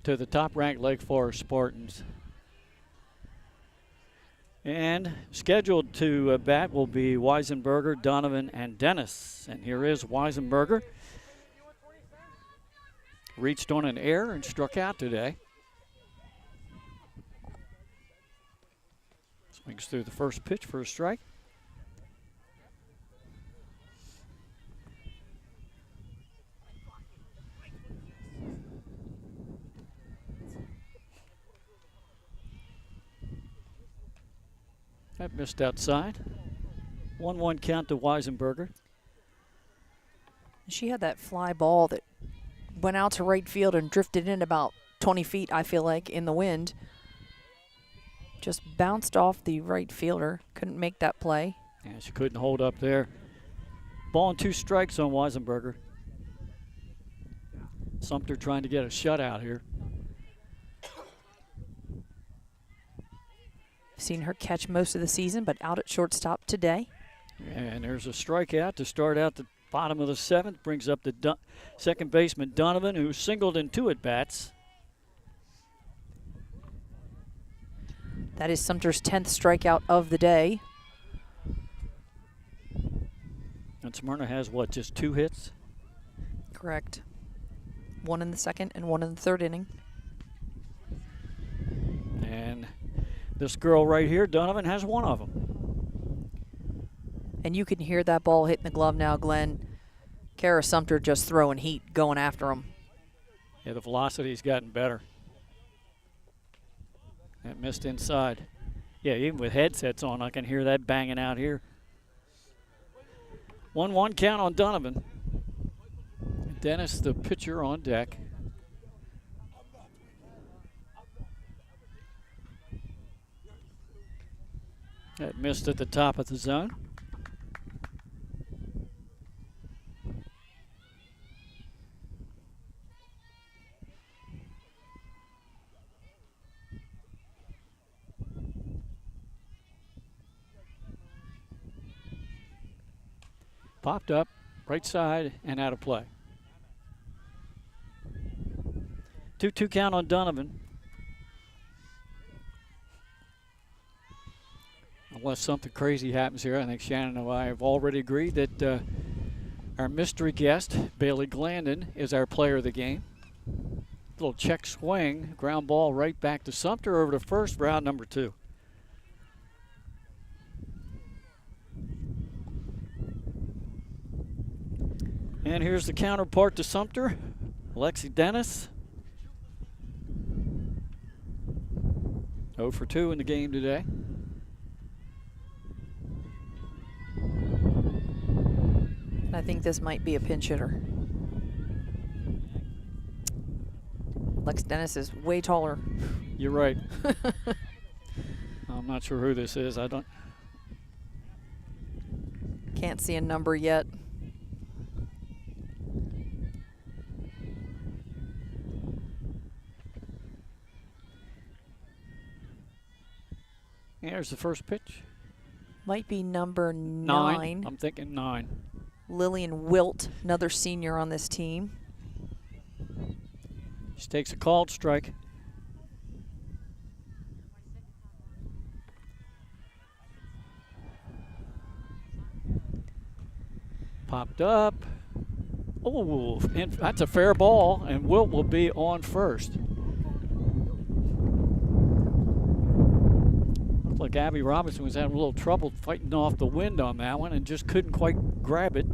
to the top-ranked Lake Forest Spartans. And scheduled to bat will be Weisenberger, Donovan, and Dennis. And here is Weisenberger. Reached on an error and struck out today. Swings through the first pitch for a strike. That missed outside. 1-1 count to Weisenberger. She had that fly ball that went out to right field and drifted in about 20 feet, I feel like, in the wind. Just bounced off the right fielder. Couldn't make that play. Yeah, she couldn't hold up there. Ball and 2 strikes on Weisenberger. Sumter trying to get a shutout here. Seen her catch most of the season, but out at shortstop today. And there's a strikeout to start out the bottom of the 7th. Brings up the second baseman Donovan, who singled in 2 at-bats. That is Sumter's 10th strikeout of the day. And Smyrna has, what, just 2 hits? Correct. 1 in the 2nd and 1 in the 3rd inning. And this girl right here, Donovan, has 1 of them. And you can hear that ball hitting the glove now, Glenn. Kara Sumter just throwing heat, going after him. Yeah, the velocity's gotten better. That missed inside. Yeah, even with headsets on, I can hear that banging out here. 1-1 count on Donovan. Dennis, the pitcher, on deck. That missed at the top of the zone. Popped up, right side, and out of play. 2-2 count on Donovan. Unless something crazy happens here, I think Shannon and I have already agreed that our mystery guest, Bailey Glandon, is our player of the game. Little check swing, ground ball right back to Sumter over to first, round number 2. And here's the counterpart to Sumter, Lexi Dennis. 0 for 2 in the game today. I think this might be a pinch hitter. Lex Dennis is way taller. You're right. I'm not sure who this is. I don't. Can't see a number yet. Here's the first pitch. Might be number 9. nine. I'm thinking 9. Lillian Wilt, another senior on this team. She takes a called strike. Popped up. Oh, and that's a fair ball, and Wilt will be on first. Looks like Abby Robinson was having a little trouble fighting off the wind on that one and just couldn't quite grab it.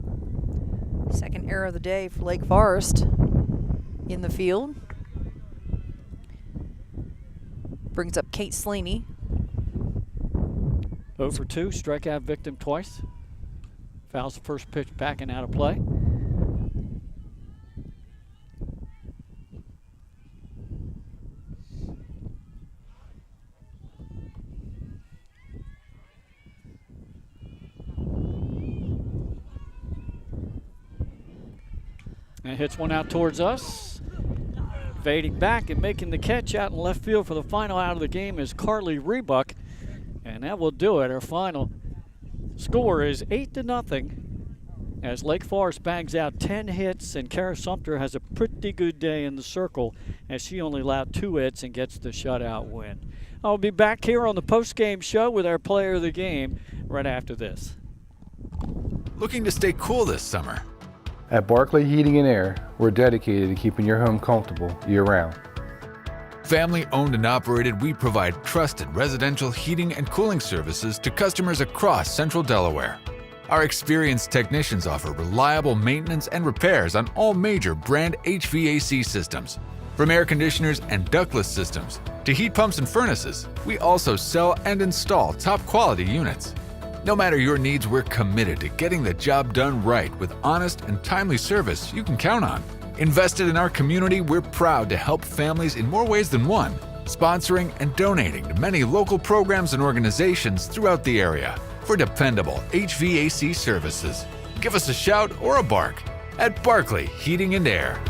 Second error of the day for Lake Forest in the field. Brings up Kate Slaney. 0 for 2, strikeout victim twice. Fouls the first pitch back and out of play. And hits one out towards us. Fading back and making the catch out in left field for the final out of the game is Carly Rebuck. And that will do it. Our final score is 8-0 as Lake Forest bangs out 10 hits, and Kara Sumter has a pretty good day in the circle as she only allowed 2 hits and gets the shutout win. I'll be back here on the post-game show with our player of the game right after this. Looking to stay cool this summer? At Barclay Heating and Air, we're dedicated to keeping your home comfortable year-round. Family owned and operated, we provide trusted residential heating and cooling services to customers across central Delaware. Our experienced technicians offer reliable maintenance and repairs on all major brand HVAC systems. From air conditioners and ductless systems to heat pumps and furnaces, we also sell and install top quality units. No matter your needs, we're committed to getting the job done right with honest and timely service you can count on. Invested in our community, we're proud to help families in more ways than one, sponsoring and donating to many local programs and organizations throughout the area for dependable HVAC services. Give us a shout or a bark at Barclay Heating and Air.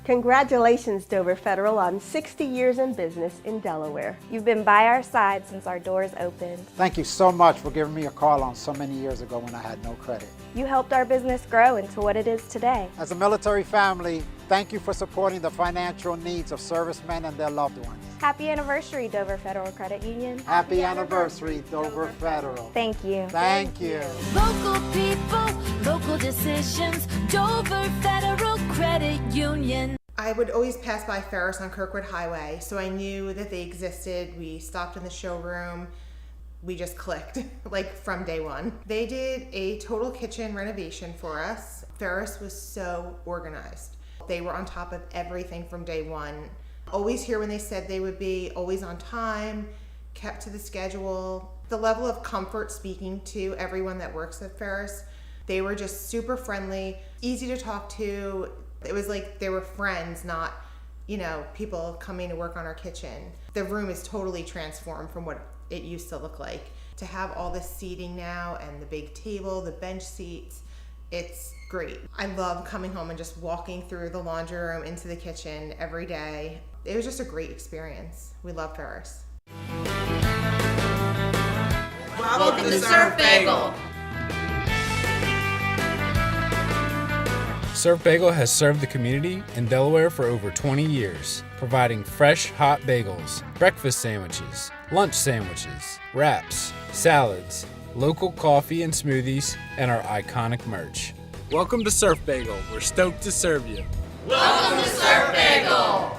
Congratulations, Dover Federal, on 60 years in business in Delaware. You've been by our side since our doors opened. Thank you so much for giving me a call on so many years ago when I had no credit. You helped our business grow into what it is today. As a military family, thank you for supporting the financial needs of servicemen and their loved ones. Happy anniversary, Dover Federal Credit Union. Happy anniversary, Dover Federal. Thank you. Thank you. Local people, local decisions, Dover Federal Credit Union. I would always pass by Ferris on Kirkwood Highway, so I knew that they existed. We stopped in the showroom. We just clicked, like from day one. They did a total kitchen renovation for us. Ferris was so organized. They were on top of everything from day one. Always here when they said they would be, always on time, kept to the schedule. The level of comfort speaking to everyone that works at Ferris, they were just super friendly, easy to talk to. It was like they were friends, not, people coming to work on our kitchen. The room is totally transformed from what it used to look like. To have all this seating now and the big table, the bench seats, it's great. I love coming home and just walking through the laundry room into the kitchen every day. It was just a great experience. We love Ferris. Welcome to Surf Bagel. Surf Bagel has served the community in Delaware for over 20 years, providing fresh, hot bagels, breakfast sandwiches, lunch sandwiches, wraps, salads, local coffee and smoothies, and our iconic merch. Welcome to Surf Bagel. We're stoked to serve you. Welcome to Surf Bagel.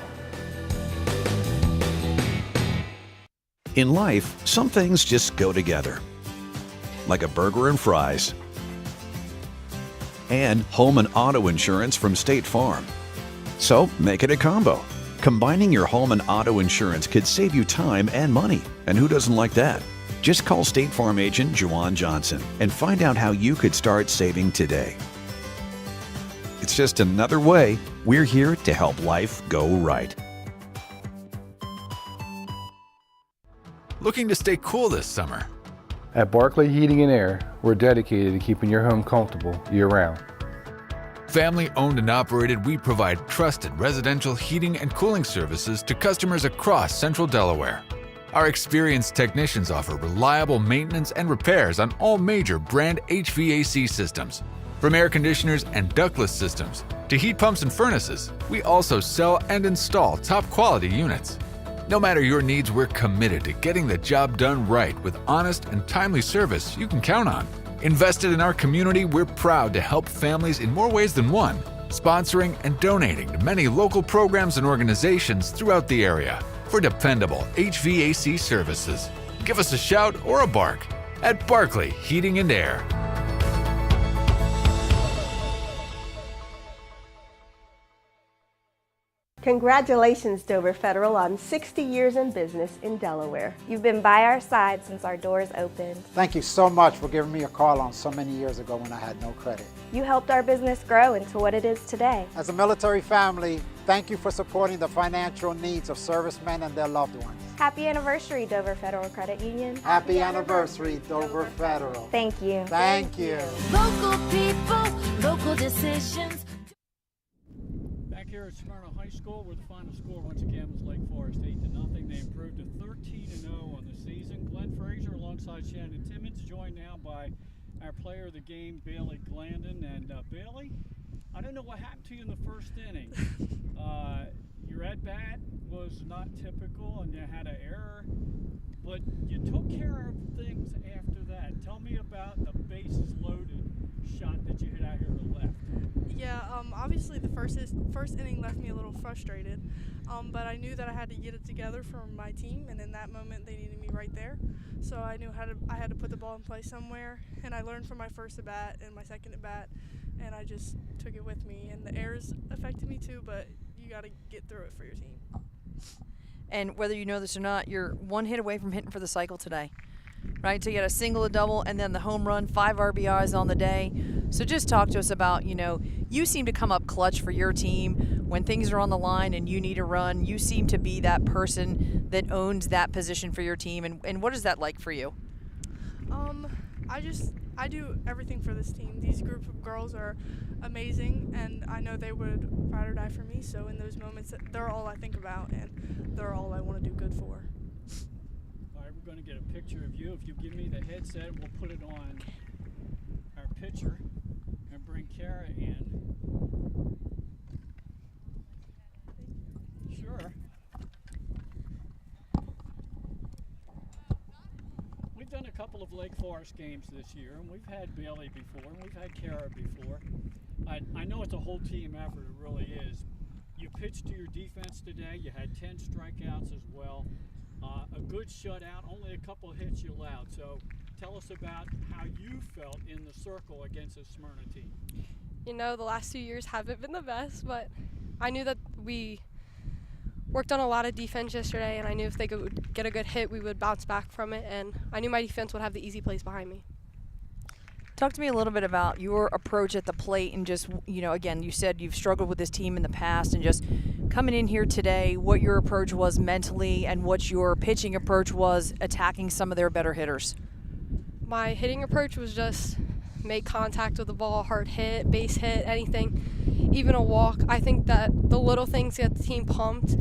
In life, some things just go together, like a burger and fries. And home and auto insurance from State Farm. So make it a combo. Combining your home and auto insurance could save you time and money. And who doesn't like that? Just call State Farm agent Juwan Johnson and find out how you could start saving today. It's just another way we're here to help life go right. Looking to stay cool this summer? At Barclay Heating and Air, we're dedicated to keeping your home comfortable year-round. Family owned and operated, we provide trusted residential heating and cooling services to customers across central Delaware. Our experienced technicians offer reliable maintenance and repairs on all major brand HVAC systems. From air conditioners and ductless systems to heat pumps and furnaces, we also sell and install top quality units. No matter your needs, we're committed to getting the job done right with honest and timely service you can count on. Invested in our community, we're proud to help families in more ways than one, sponsoring and donating to many local programs and organizations throughout the area for dependable HVAC services. Give us a shout or a bark at Barkley Heating and Air. Congratulations, Dover Federal, on 60 years in business in Delaware. You've been by our side since our doors opened. Thank you so much for giving me a call on so many years ago when I had no credit. You helped our business grow into what it is today. As a military family, thank you for supporting the financial needs of servicemen and their loved ones. Happy anniversary, Dover Federal Credit Union. Happy anniversary, Dover Federal. Thank you. Thank you. Local people, local decisions. Back here at Smyrna High School, where the final score once again was Lake Forest 8-0. They improved to 13-0 on the season. Glenn Fraser alongside Shannon Timmons, joined now by our player of the game, Bailey Glandon. And Bailey, I don't know what happened to you in the first inning. Your at-bat was not typical and you had an error, but you took care of things after that. Tell me about the bases loaded shot that you hit out here to the left. Yeah, obviously the first inning left me a little frustrated, but I knew that I had to get it together for my team, and in that moment they needed me right there. So I knew I had to put the ball in play somewhere, and I learned from my first at bat and my second at bat, and I just took it with me. And the errors affected me too, but you got to get through it for your team. And whether you know this or not, you're one hit away from hitting for the cycle today, right? So you got a single, a double, and then the home run, 5 RBIs on the day. So just talk to us about, you seem to come up clutch for your team when things are on the line and you need a run. You seem to be that person that owns that position for your team. And what is that like for you? I do everything for this team. These group of girls are amazing, and I know they would ride or die for me. So in those moments, they're all I think about, and they're all I want to do good for. All right, we're going to get a picture of you. If you give me the headset, we'll put it on our picture and bring Kara in. Sure. We've done a couple of Lake Forest games this year, and we've had Bailey before, and we've had Kara before. I know it's a whole team effort, it really is. You pitched to your defense today. You had 10 strikeouts as well. A good shutout, only a couple of hits you allowed. So tell us about how you felt in the circle against the Smyrna team. The last 2 years haven't been the best, but I knew that we worked on a lot of defense yesterday, and I knew if they could get a good hit, we would bounce back from it, and I knew my defense would have the easy plays behind me. Talk to me a little bit about your approach at the plate and just, again, you said you've struggled with this team in the past, and just coming in here today, what your approach was mentally and what your pitching approach was attacking some of their better hitters. My hitting approach was just make contact with the ball, hard hit, base hit, anything, even a walk. I think that the little things get the team pumped,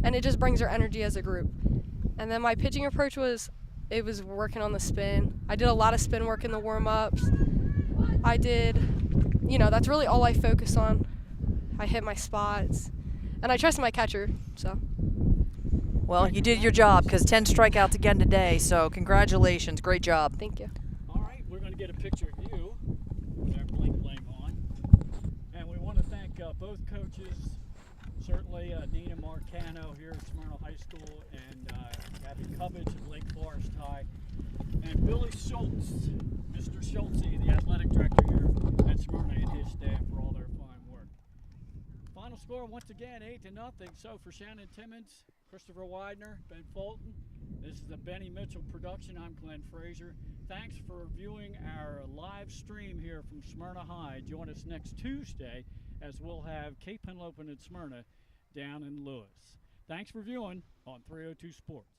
and it just brings our energy as a group. And then my pitching approach was working on the spin. I did a lot of spin work in the warm-ups. I did, that's really all I focus on. I hit my spots, and I trust my catcher, so. Well, you did your job, because 10 strikeouts again today, so congratulations. Great job. Thank you. All right, we're going to get a picture of you with our bling on. And we want to thank both coaches, certainly Nina Marcano here at Smyrna High School, and Gabby Cubbage of Lake Forest High, and Billy Schultz, Mr. Schultz, the athletic director here at Smyrna, and his staff for all their fine work. Final score once again 8-0. So for Shannon Timmons, Christopher Widener, Ben Fulton, this is the Benny Mitchell production. I'm Glenn Fraser. Thanks for viewing our live stream here from Smyrna High. Join us next Tuesday as we'll have Cape Henlopen and Smyrna down in Lewis. Thanks for viewing on 302 Sports.